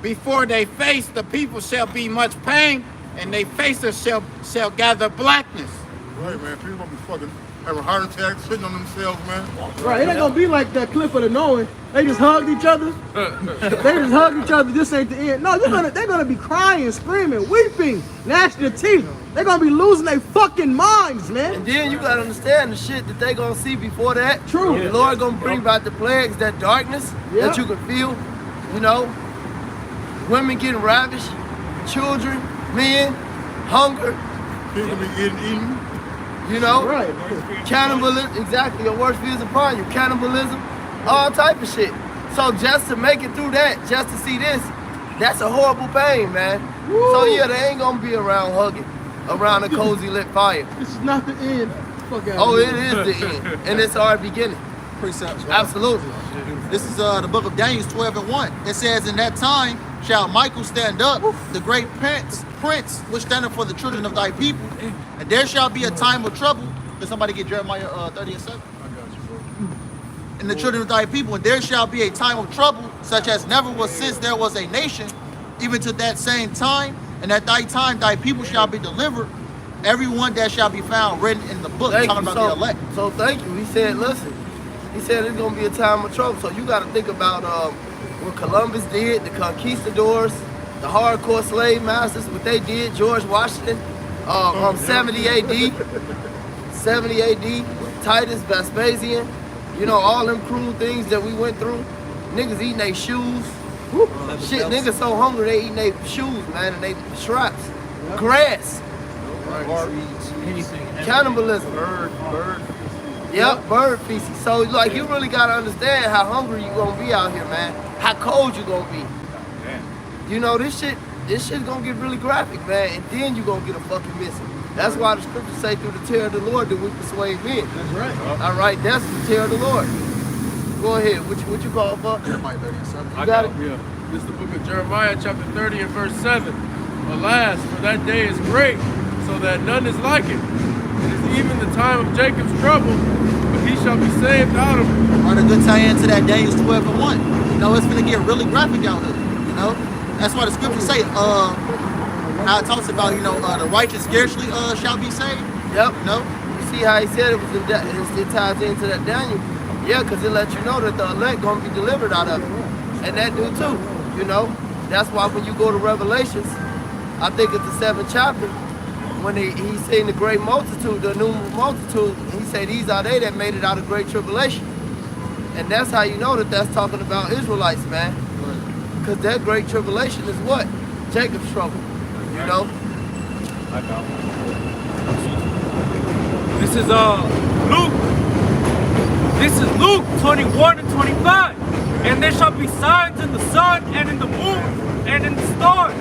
before they face the people shall be much pain, and they faces shall gather blackness. Right, man. People gonna be fucking having heart attacks, sitting on themselves, man. Right, it ain't gonna be like that clip of the knowing. They just hugged each other. They just hugged each other. This ain't the end. No, they're gonna be crying, screaming, weeping, gnashing their teeth. They're gonna be losing their fucking minds, man. And then you gotta understand the shit that they gonna see before that. True. The Lord gonna bring about the plagues, that darkness that you can feel. You know, women getting ravished, children, men, hunger. People be eating. You know, right? Cannibalism, exactly. Your worst fear is upon you. Cannibalism, all type of shit. So just to make it through that, just to see this, that's a horrible pain, man. Woo. So yeah, they ain't gonna be around hugging, around a cozy lit fire. This is not the end. Fuck out. Oh, it is the end, and it's our beginning. Precepts, right? Absolutely. This is the book of Daniel 12:1. It says, in that time shall Michael stand up, the great prince, which standeth for the children of thy people. And there shall be a time of trouble. Can somebody get Jeremiah 30:7? I got you, bro. And the children of thy people, and there shall be a time of trouble, such as never was since there was a nation, even to that same time. And at thy time thy people shall be delivered, everyone that shall be found written in the book. Talking about the elect. So thank you. He said, listen, he said it's gonna be a time of trouble. So you gotta think about what Columbus did, the conquistadors, the hardcore slave masters, what they did, George Washington, 70 AD, Titus, Vespasian, you know, all them cruel things that we went through. Niggas eating their shoes. Shit, niggas so hungry they eating their shoes, man, and they straps. Grass. Cannibalism. Yep, bird feces. So like you really gotta understand how hungry you gonna be out here, man. How cold you gonna be. You know, this shit's gonna get really graphic, man, and then you gonna get a fucking missing. That's why the scriptures say through the terror of the Lord that we persuade men. That's right. All right, that's the terror of the Lord. Go ahead, what you call for? I got it. Yeah. This is the book of Jeremiah, chapter 30 and verse 7. Alas, for that day is great, so that none is like it. It is even the time of Jacob's trouble, but he shall be saved out of it. Or the good tie into that Daniel 12 and 1. You know, it's gonna get really graphic out here. You know, that's why the scriptures say, how it talks about, you know, the righteous scarcely shall be saved. Yep. You know, you see how he said it was it ties into that Daniel. Yeah, because it lets you know that the elect gonna be delivered out of it, and that do too. You know, that's why when you go to Revelations, I think it's the 7th chapter, when he's saying the great multitude, the numerous multitude, he said these are they that made it out of great tribulation. And that's how you know that that's talking about Israelites, man. Because that great tribulation is what? Jacob's trouble, you know? This is Luke. This is Luke 21 and 25. And there shall be signs in the sun and in the moon and in the stars,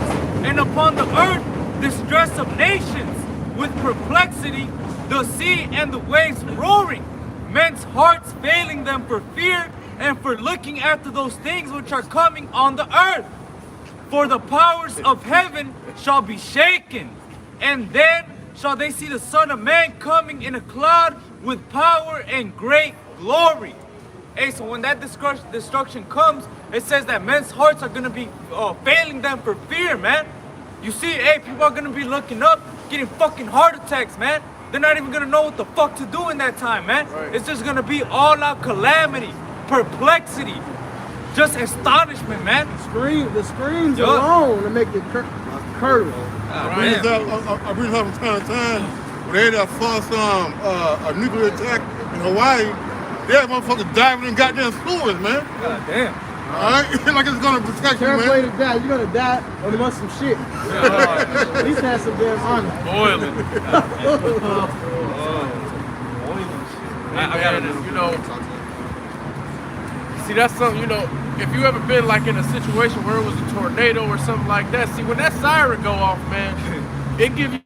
and upon the earth distress of nations, with perplexity, the sea and the waves roaring, men's hearts failing them for fear and for looking after those things which are coming on the earth. For the powers of heaven shall be shaken, and then shall they see the Son of Man coming in a cloud with power and great glory. Hey, so when that destruction comes, it says that men's hearts are gonna be failing them for fear, man. You see, hey, people are gonna be looking up, getting fucking heart attacks, man. They're not even gonna know what the fuck to do in that time, man. Right. It's just gonna be all out calamity, perplexity, just astonishment, man. The screams alone to make it curdle. I bring this up from time to time. When they had fought a nuclear attack in Hawaii, they had motherfuckers diving in goddamn sewers, man. God damn. Alright? Like it's gonna protect you, man. Terrible way to die. You're gonna die on the some shit. At least have some damn honor. Boiling. I got this, you know. See, that's something, you know, if you ever been like in a situation where it was a tornado or something like that, see, when that siren go off, man, it give you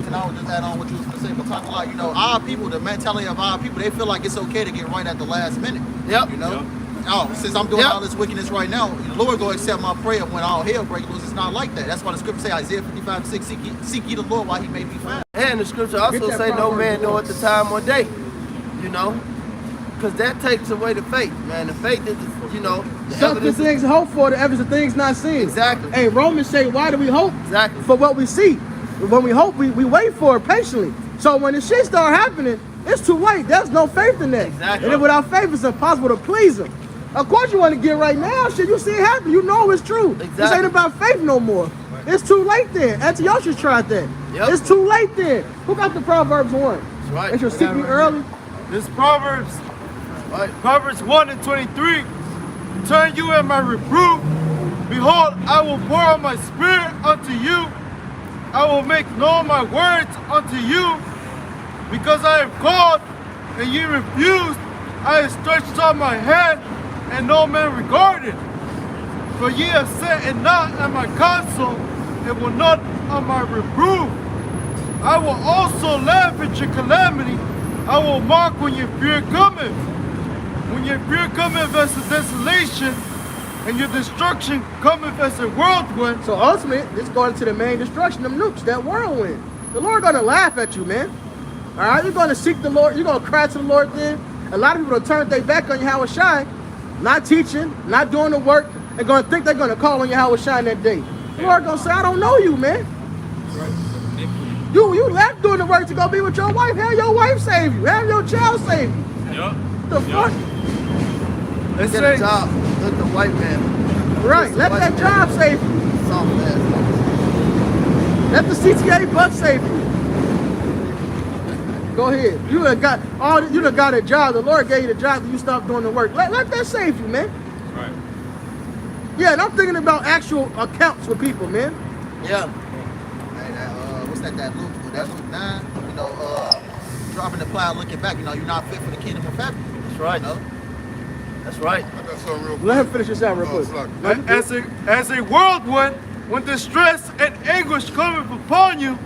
and I would just add on what you was gonna say, but talking like, you know, our people, the mentality of our people, they feel like it's okay to get right at the last minute. Yep. You know? Oh, since I'm doing all this wickedness right now, the Lord go accept my prayer when all hell breaks loose. It's not like that. That's why the scripture say, Isaiah 55:6, seek ye the Lord while he may be found. And the scripture also say no man know at the time or day, you know? Because that takes away the faith, man. The faith is, you know, the Substance things hope for, the evidence of things not seen. Exactly. Hey, Romans say, why do we hope? Exactly. For what we see. When we hope, we wait for it patiently. So when the shit start happening, it's too late. There's no faith in that. Exactly. And then without faith, it's impossible to please him. Of course you want to get right now. Shit, you see it happen. You know it's true. Exactly. This ain't about faith no more. It's too late then. Antiochus tried that. Yep. It's too late then. Who got the Proverbs 1? That's right. They should seek me early. This Proverbs 1 and 23. Turn you in my reproof. Behold, I will pour out my spirit unto you. I will make known my words unto you. Because I have called and ye refused, I have stretched out my hand and no man regarded. For ye have sat and not at my counsel, and will not on my reproof. I will also laugh at your calamity. I will mock when your fear cometh. When your fear cometh as a desolation, and your destruction cometh as a whirlwind. So ultimately, it's going to the main destruction, them nukes, that whirlwind. The Lord gonna laugh at you, man. All right, you're gonna seek the Lord. You're gonna cry to the Lord then. A lot of people will turn their back on Yahweh Shai, not teaching, not doing the work, and gonna think they're gonna call on Yahweh Shai that day. The Lord gonna say, I don't know you, man. You left doing the work to go be with your wife. Have your wife save you. Have your child save you. Yup. The fuck? Let's get a job. Let the white man. Right. Let that job save you. Soft ass. Let the CTA bus save you. Go ahead. You done got a job. The Lord gave you the job, and you stop doing the work. Let that save you, man. Right. Yeah, and I'm thinking about actual accounts for people, man. Yeah. What's that Luke? That's Luke 9. You know, dropping the plow, looking back. You know, you're not fit for the kingdom of heaven. That's right. You know? That's right. I got something real quick. Let him finish this out real quick. As a whirlwind, when distress and anguish cometh upon you,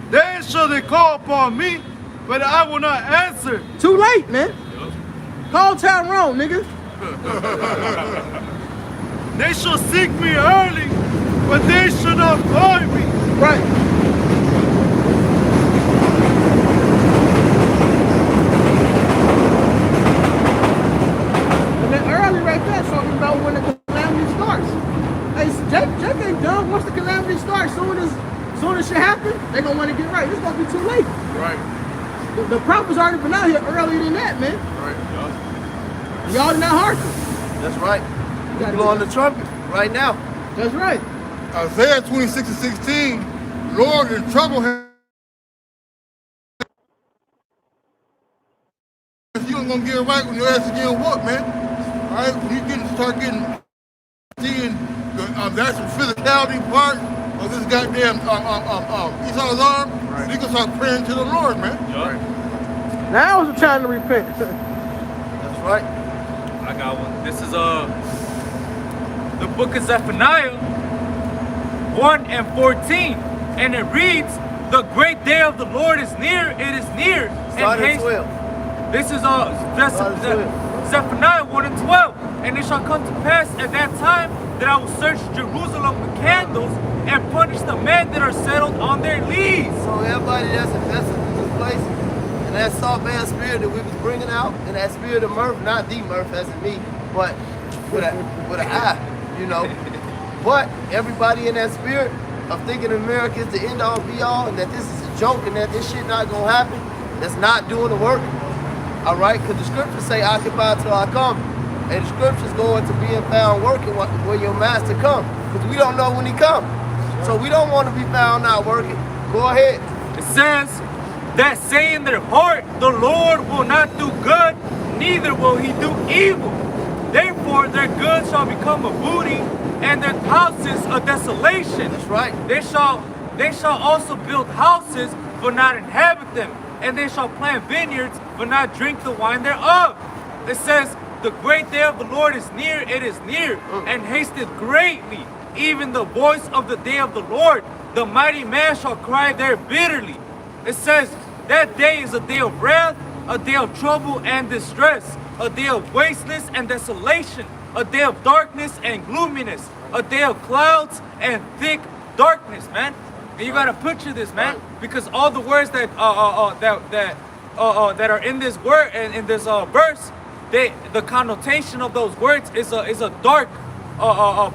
then shall they call upon me, but I will not answer. Too late, man. Call Tyrone, nigga. They shall seek me early, but they shall not find me. Right. And then early right there talking about when the calamity starts. Hey, Jake ain't done. Once the calamity starts, soon as shit happen, they gonna want to get right. It's gonna be too late. Right. The prophet's already been out here earlier than that, man. Right. Y'all did not hearken. That's right. We're blowing the trumpet right now. That's right. Isaiah 26:16, Lord, in trouble him. You ain't gonna get it right when your ass is getting whooped, man. All right, when you start seeing the actual physicality part of this goddamn Esau's arm, you can start praying to the Lord, man. Right. Now is the time to repent. That's right. I got one. This is the book of Zephaniah 1:14, and it reads, "The great day of the Lord is near. It is near." Start and at 12. This is Zephaniah 1:12, and it shall come to pass at that time that I will search Jerusalem with candles and punish the men that are settled on their lees. So everybody that's invested in this place, and that salt band spirit that we was bringing out, and that spirit of mirth, not the mirth as in me, but with an I, you know. But everybody in that spirit of thinking America is the end all be all, and that this is a joke, and that this shit not gonna happen, that's not doing the work. All right, because the scriptures say, "Occupy till I come," and the scriptures go into being found working when your master comes, because we don't know when he comes. So we don't want to be found not working. Go ahead. It says that say in their heart, "The Lord will not do good, neither will he do evil. Therefore their goods shall become a booty, and their houses a desolation." That's right. They shall also build houses, but not inhabit them, and they shall plant vineyards, but not drink the wine thereof. It says, "The great day of the Lord is near, it is near, and hasteth greatly, even the voice of the day of the Lord. The mighty man shall cry there bitterly." It says, that day is a day of wrath, a day of trouble and distress, a day of wasteness and desolation, a day of darkness and gloominess, a day of clouds and thick darkness, man. And you gotta picture this, man, because all the words that are in this word and in this verse, the connotation of those words is a dark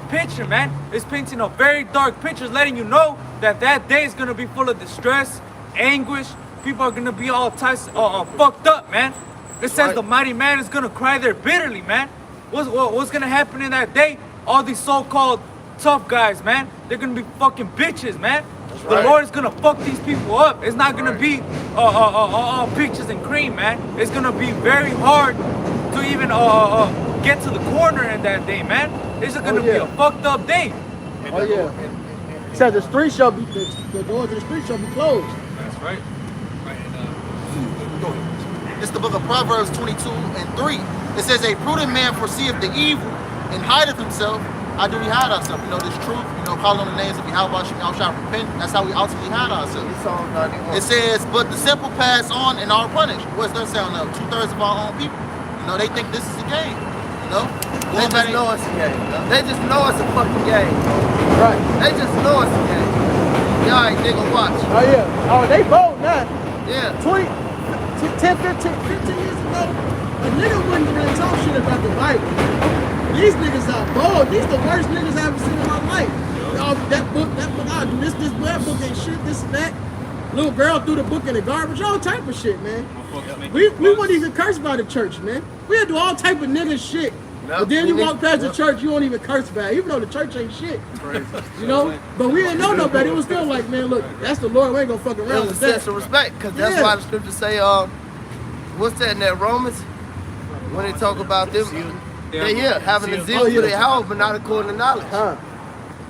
picture, man. It's painting a very dark picture, letting you know that that day is gonna be full of distress, anguish. People are gonna be all types fucked up, man. It says the mighty man is gonna cry there bitterly, man. What's gonna happen in that day? All these so-called tough guys, man, they're gonna be fucking bitches, man. The Lord is gonna fuck these people up. It's not gonna be all pictures and cream, man. It's gonna be very hard to even get to the corner in that day, man. It's gonna be a fucked up day. Oh yeah. It says the doors of the street shall be closed. That's right. It's the book of Proverbs 22:3. It says, "A prudent man foreseeth the evil and hideth himself. How do we hide ourselves? You know, this truth, you know, calling on the names of Yahweh, shall repent. That's how we ultimately hide ourselves." It says, "But the simple pass on and are punished." What's that sound of? 2/3 of our own people. You know, they think this is a game. You know? They just know it's a game. They just know it's a fucking game. Right. They just know it's a game. Y'all ain't nigga watch. Oh yeah. Oh, they bold now. Yeah. 15 years ago, a nigga wouldn't really talk shit about the Bible. These niggas are bold. These the worst niggas I've ever seen in my life. Oh, that book, I do this, that book ain't shit, this and that. Little girl threw the book in the garbage, all type of shit, man. We wouldn't even curse by the church, man. We had to do all type of nigga shit But then you walk past the church, you don't even curse back, even though the church ain't shit. You know? But we didn't know no better. It was still like, man, look, that's the Lord. We ain't gonna fuck around There's a with that. sense of respect, because that's why the scriptures say, what's that in that Romans? When they talk about them, having a zeal for their house, but not according to knowledge.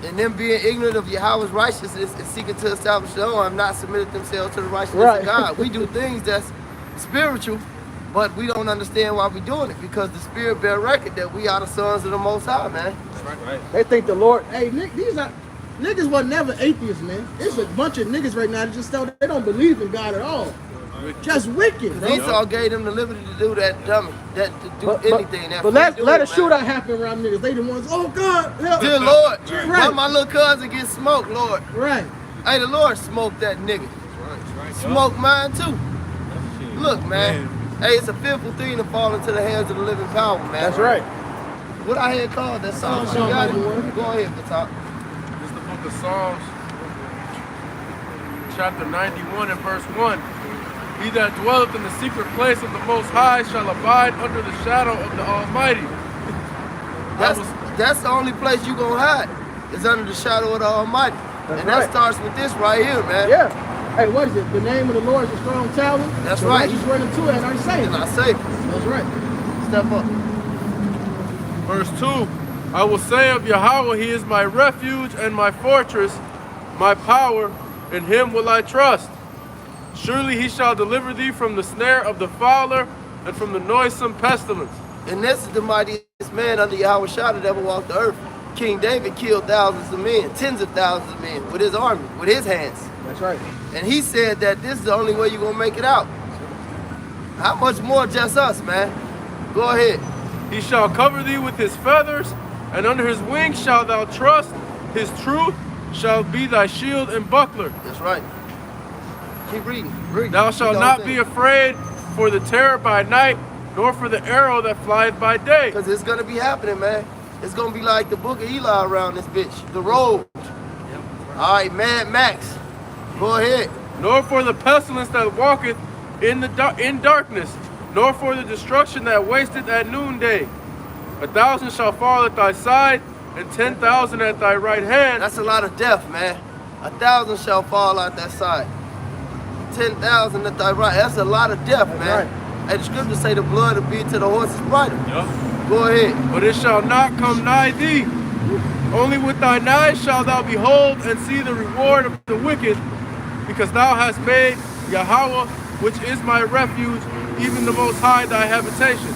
And them being ignorant of Yahweh's righteousness and seeking to establish their own, have not submitted themselves to the righteousness of God. We do things that's spiritual, but we don't understand why we're doing it, because the Spirit bear record that we are the sons of the Most High, man. They think the Lord, hey, these are, niggas was never atheists, man. It's a bunch of niggas right now that just tell they don't believe in God at all. Just wicked, bro. Esau gave them the liberty to do that dummy, to do anything. But let a shootout happen around niggas. They the ones, oh God, help. Dear Lord, Right. why my little cousin get smoked, Lord? Right. Hey, the Lord smoked that nigga. Smoke mine too. Look, man. Hey, it's a fearful thing to fall into the hands of the living power, man. That's right. What I had called that song? You got it? Go ahead, Batak. This is the book of Psalms, chapter 91 and verse 1. He that dwelleth in the secret place of the Most High shall abide under the shadow of the Almighty. That's the only place you gonna hide, is under the shadow of the Almighty. And that starts with this right here, man. Yeah. Hey, what is it? The name of the Lord is a strong tower. That's the right. Righteous running to it and are safe. And I say, that's right. Step up. Verse 2, I will say of Yahweh, he is my refuge and my fortress, my power, in him will I trust. Surely he shall deliver thee from the snare of the fowler and from the noisome pestilence. And this is the mightiest man under Yahweh Shah that ever walked the earth. King David killed thousands of men, tens of thousands of men with his army, with his hands. That's right. And he said that this is the only way you're gonna make it out. How much more just us, man? Go ahead. He shall cover thee with his feathers, and under his wings shalt thou trust. His truth shall be thy shield and buckler. That's right. Keep reading. Thou shalt not be afraid for the terror by night, nor for the arrow that flieth by day. Because it's gonna be happening, man. It's gonna be like the book of Eli around this bitch. The road. All right, Mad Max. Go ahead. Nor for the pestilence that walketh in darkness, nor for the destruction that wasteth at noonday. 1,000 shall fall at thy side, and 10,000 at thy right hand. That's a lot of death, man. 1,000 shall fall at that side. 10,000 at thy right. That's a lot of death, man. And the scriptures say the blood will be to the horse's bridle. Go ahead. But it shall not come nigh thee. Only with thine eyes shalt thou behold and see the reward of the wicked, because thou hast made Yahweh, which is my refuge, even the Most High thy habitation.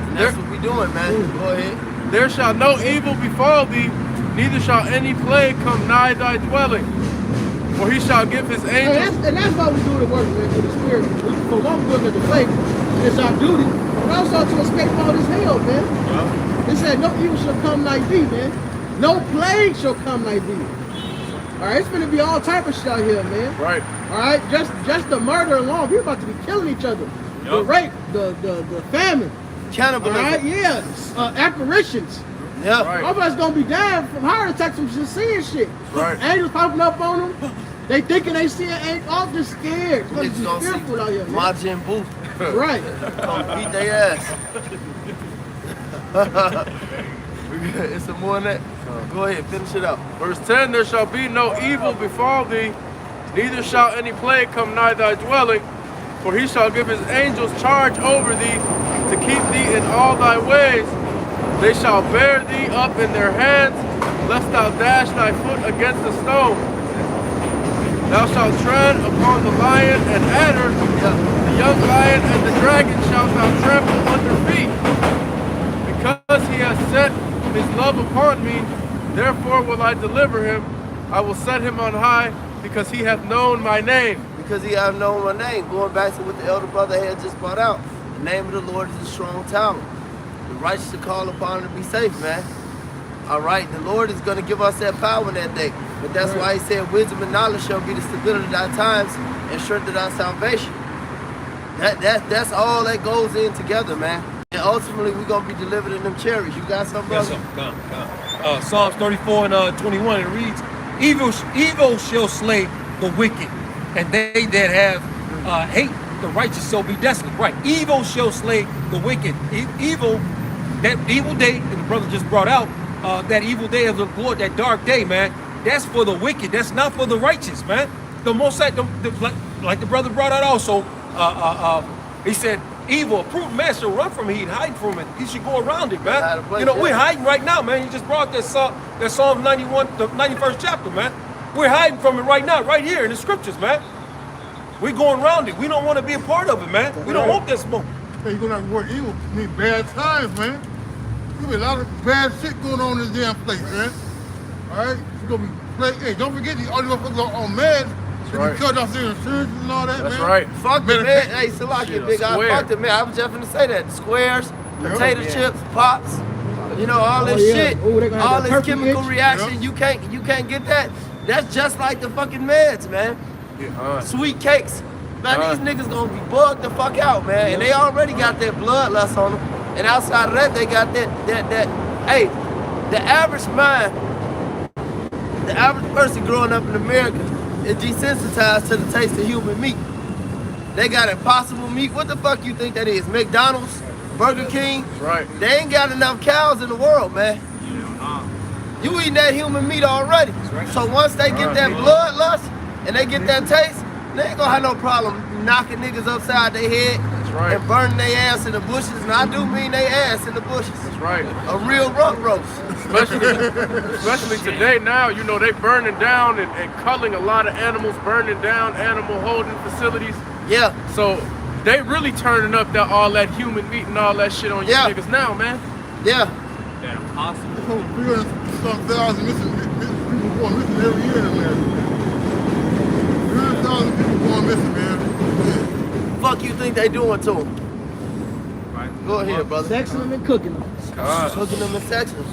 And that's what we doing, man. Go ahead. There shall no evil befall thee, neither shall any plague come nigh thy dwelling. For he shall give his angels. And that's why we do the work, man, for the Spirit. For one, we look at the faith, it's our duty, but also to escape all this hell, man. It said, no evil shall come nigh thee, man. No plague shall come nigh thee. All right, it's going to be all type of shit out here, man. Right. All right, just the murder alone, we're about to be killing each other. The rape, the famine. Cannibalism. All right, yeah. Apparitions. Yeah. Right. All of us going to be dying from heart attacks from just seeing shit. Right. Angels popping up on them. They thinking they see it, ain't all just scared. It's Niggas gonna be fearful out here, man. Majin Buu. Right. Beat their ass. It's some more than that. Go ahead, finish it up. Verse 10, there shall be no evil befall thee, neither shall any plague come nigh thy dwelling, for he shall give his angels charge over thee to keep thee in all thy ways. They shall bear thee up in their hands, lest thou dash thy foot against a stone. Thou shalt tread upon the lion and adder, the young lion and the dragon shalt thou trample under feet. Because he has set his love upon me, therefore will I deliver him. I will set him on high, because he hath known my name. Because he hath known my name. Going back to what the elder brother had just brought out. The name of the Lord is a strong tower. The righteous shall call upon him to be safe, man. All right, the Lord is going to give us that power in that day. But that's why he said wisdom and knowledge shall be the stability of our times and strength of our salvation. That's all that goes in together, man. And ultimately, we're going to be delivered in them cherries. You got something, brother? Come. Psalms 34 and 21, it reads, Evil shall slay the wicked, and they that have hate the righteous shall be desolate. Right. Evil shall slay the wicked. Evil that evil day that the brother just brought out, that evil day of the Lord, that dark day, man, that's for the wicked. That's not for the righteous, man. The most like the brother brought out also, he said, evil, a prudent man should run from it and hide from it. He should go around it, man. You know, we're hiding right now, man. You just brought that Psalm 91, the 91st chapter, man. We're hiding from it right now, right here in the scriptures, man. We're going around it. We don't want to be a part of it, man. We don't want that smoke. Hey, you're gonna have to work evil. I mean, bad times, man. There's gonna be a lot of bad shit going on in this damn place, man. All right? It's gonna be play. Hey, don't forget all these motherfuckers on meds. They be cut off their insurance and all that, man. Fuck the man. Hey, Salaki, big guy. Fuck the man. I was just finna say that. The squares, potato chips, pops, you know, all this shit. All this chemical reaction. You can't get that. That's just like the fucking meds, man. Sweet cakes. Man, these niggas gonna be bugged the fuck out, man. And they already got that bloodlust on them. And outside of that, they got that. Hey, the average mind, the average person growing up in America is desensitized to the taste of human meat. They got Impossible meat. What the fuck you think that is? McDonald's? Burger King? Right. They ain't got enough cows in the world, man. You eating that human meat already. So once they get that bloodlust and they get that taste, they ain't gonna have no problem knocking niggas upside their head and burning their ass in the bushes. And I do mean their ass in the bushes. That's right. A real rump roast. Especially today now, you know, they burning down and culling a lot of animals, burning down animal holding facilities. Yeah. So they really turning up all that human meat and all that shit on you niggas now, man. Yeah. Damn, possible. 300,000 people going missing every year in America. 300,000 people going missing, man. Fuck you think they doing to them? Right. Go ahead, brother. Sexing them and cooking them. Cooking them and sexing them.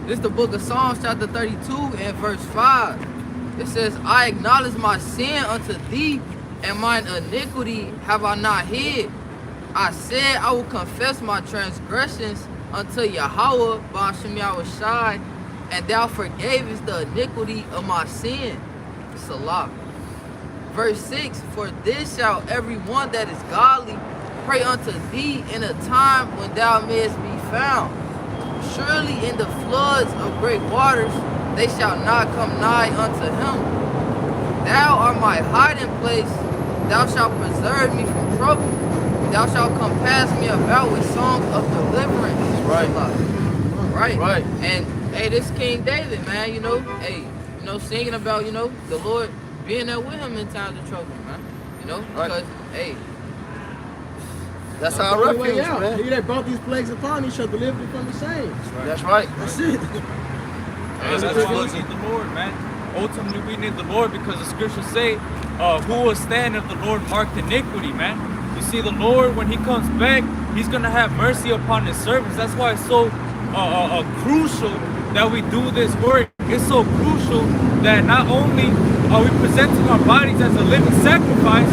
This is the book of Psalms, chapter 32 and verse 5. It says, I acknowledge my sin unto thee, and mine iniquity have I not hid. I said, I will confess my transgressions unto Yahweh, Ba'ashem Yahushai, and thou forgavest the iniquity of my sin. Salah. Verse 6, for this shall every one that is godly pray unto thee in a time when thou mayest be found. Surely in the floods of great waters they shall not come nigh unto him. Thou art my hiding place, thou shalt preserve me from trouble. Thou shalt compass me about with songs of deliverance. Right. And hey, this King David, man, you know, singing about, you know, the Lord being there with him in times of trouble, man. You know, because hey, that's our refuge, man. He that brought these plagues upon you shall deliver you from the same. That's right. That's it. That's why we need the Lord, man. Ultimately, we need the Lord because the scriptures say, who will stand if the Lord marked iniquity, man? You see, the Lord, when he comes back, he's going to have mercy upon his servants. That's why it's so crucial that we do this work. It's so crucial that not only are we presenting our bodies as a living sacrifice,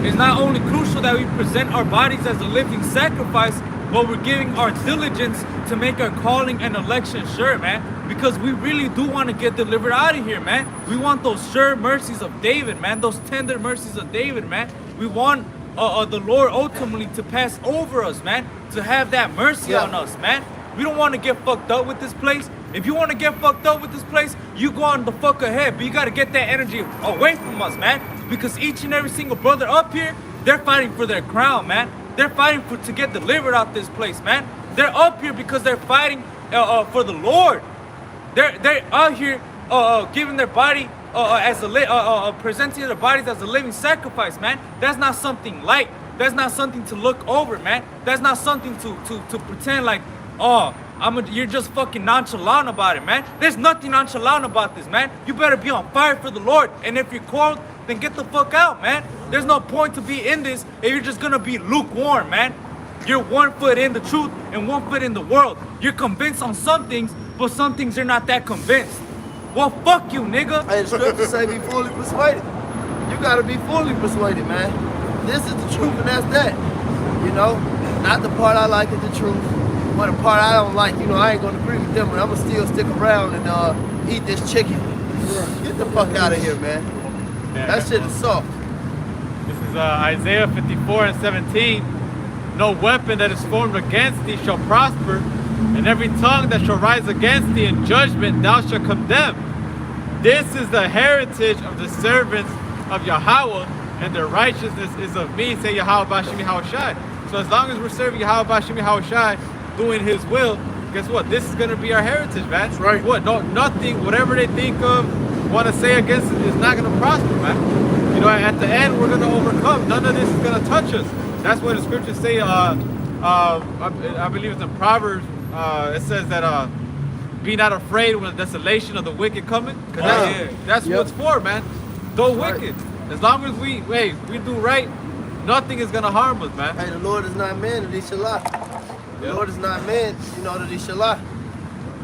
it's not only crucial that we present our bodies as a living sacrifice, but we're giving our diligence to make our calling and election sure, man. Because we really do want to get delivered out of here, man. We want those sure mercies of David, man. Those tender mercies of David, man. We want the Lord ultimately to pass over us, man. To have that mercy on us, man. We don't want to get fucked up with this place. If you want to get fucked up with this place, you go on the fuck ahead. But you got to get that energy away from us, man. Because each and every single brother up here, they're fighting for their crown, man. They're fighting to get delivered out this place, man. They're up here because they're fighting for the Lord. They're out here giving their body as presenting their bodies as a living sacrifice, man. That's not something light. That's not something to look over, man. That's not something to pretend like, you're just fucking nonchalant about it, man. There's nothing nonchalant about this, man. You better be on fire for the Lord. And if you're cold, then get the fuck out, man. There's no point to be in this if you're just gonna be lukewarm, man. You're 1 foot in the truth and 1 foot in the world. You're convinced on some things, but some things you're not that convinced. Well, fuck you, nigga. Hey, the scriptures say be fully persuaded. You gotta be fully persuaded, man. This is the truth and that's that. You know, not the part I like is the truth, but the part I don't like, you know, I ain't gonna agree with them, but I'm gonna still stick around and eat this chicken. Get the fuck out of here, man. That shit is soft. This is is Isaiah 54:17. No weapon that is formed against thee shall prosper, and every tongue that shall rise against thee in judgment thou shalt condemn. This is the heritage of the servants of Yahweh, and their righteousness is of me, say Yahweh Bashim Yahushai. So as long as we're serving Yahweh Bashim Yahushai, doing his will, guess what? This is going to be our heritage, man. That's right. What? No, nothing, whatever they think of, want to say against it is not going to prosper, man. You know, at the end, we're going to overcome. None of this is going to touch us. That's what the scriptures say. I believe it's in Proverbs. It says that be not afraid when the desolation of the wicked cometh. Because that's what it's for, man. Though wicked. As long as we do right, nothing is going to harm us, man. Hey, the Lord is not man that he shall lie. The Lord is not man, that he shall lie.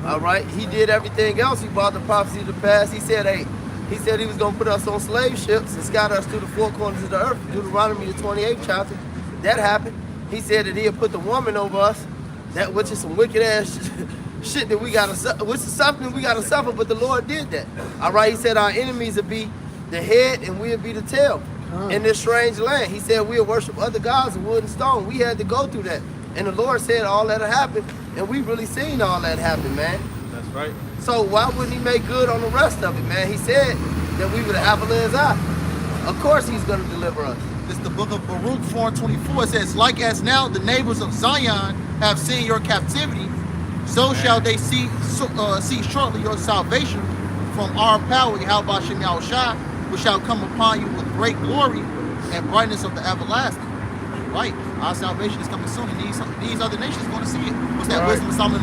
All right? He did everything else. He brought the prophecy to pass. He said he was going to put us on slave ships and scatter us through the four corners of the earth. Deuteronomy, the 28th chapter. That happened. He said that he'll put the woman over us, that which is some wicked ass shit that we gotta, which is something we gotta suffer, but the Lord did that. All right, he said our enemies would be the head and we'll be the tail in this strange land. He said we'll worship other gods of wood and stone. We had to go through that. And the Lord said all that'll happen, and we really seen all that happen, man. That's right. So why wouldn't he make good on the rest of it, man? He said that we were the apple of his eye. Of course he's gonna deliver us. This is the book of Baruch 4:24. It says, like as now the neighbors of Zion have seen your captivity, so shall they see shortly your salvation from our power, Yahweh Bashim Yahushai, which shall come upon you with great glory and brightness of the everlasting. Right, our salvation is coming soon, and these other nations are going to see it. What's that? Wisdom of Solomon,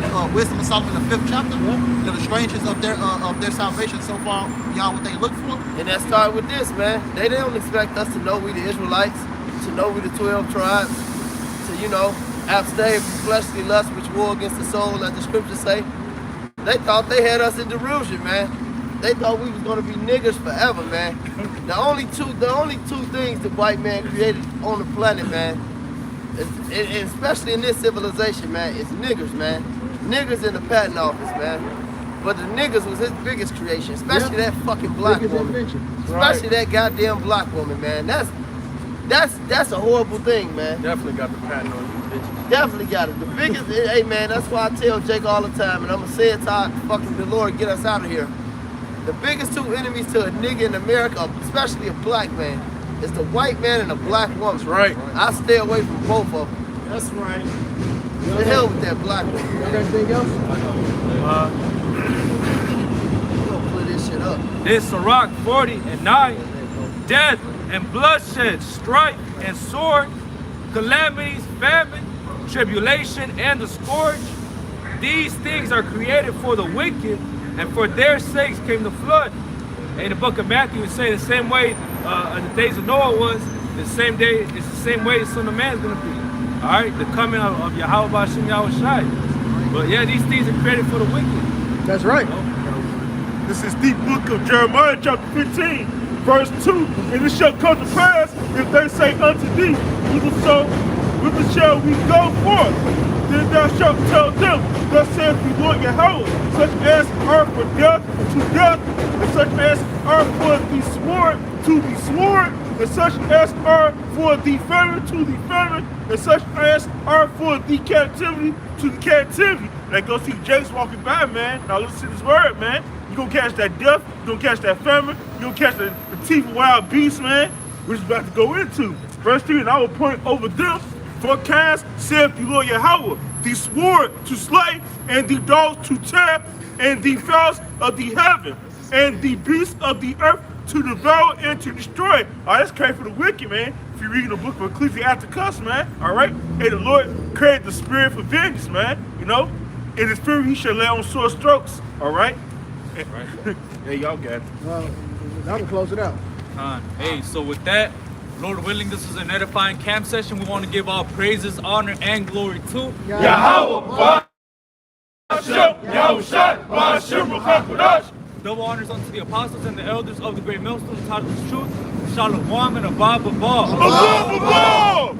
the 5th chapter. You know, the strangeness of their salvation so far beyond what they look for. And that started with this, man. They don't expect us to know we the Israelites, to know we the 12 tribes, to abstain from fleshly lust which war against the soul, as the scriptures say. They thought they had us in delusion, man. They thought we was gonna be niggers forever, man. The only two things the white man created on the planet, man, and especially in this civilization, man, is niggers, man. Niggers in the patent office, man. But the niggers was his biggest creation, especially that fucking black woman. Especially that goddamn black woman, man. That's a horrible thing, man. Definitely got the patent on you, bitch. Definitely got it. The biggest, hey man, that's why I tell Jake all the time, and I'm gonna say it till fucking the Lord get us out of here. The biggest two enemies to a nigga in America, especially a black man, is the white man and the black woman. That's right. I stay away from both of them. That's right. The hell with that black woman. You got anything else? We're gonna clear this shit up. This Sirach 40:9, death and bloodshed, strife and sword, calamities, famine, tribulation, and the scourge. These things are created for the wicked, and for their sakes came the flood. In the book of Matthew, it's saying the same way in the days of Noah was, the same day, it's the same way the Son of Man is going to be. All right, the coming of Yahweh Bashim Yahushai. But yeah, these things are created for the wicked. That's right. This is the book of Jeremiah, chapter 15, verse 2. And it shall come to pass if they say unto thee, whither shall we go forth? Then thou shalt tell them, thus saith the Lord Yahweh, such as are for death to death, and such as are for the sword to the sword, and such as are for the famine to the famine, and such as are for the captivity to the captivity. Now go see Jake's walking by, man. Now listen to this word, man. You gonna catch that death, you gonna catch that famine, you gonna catch the teeth of wild beasts, man. We're just about to go into. Verse 3, and I will point over them for cast, saith the Lord Yahweh, the sword to slay, and the dogs to tear, and the fowls of the heaven, and the beasts of the earth to devour and to destroy. All right, that's crazy for the wicked, man. If you read the book of Ecclesiasticus, man, all right? Hey, the Lord created the spirit for vengeance, man, In the spirit, he shall lay on sore strokes, all right? Hey, y'all got it. Well, now we'll close it out. Hey, so with that, Lord willing, this is an edifying camp session. We want to give all praises, honor, and glory to Yahweh. Double honors unto the apostles and the elders of the great millstone, taught us the truth. Shalom and above.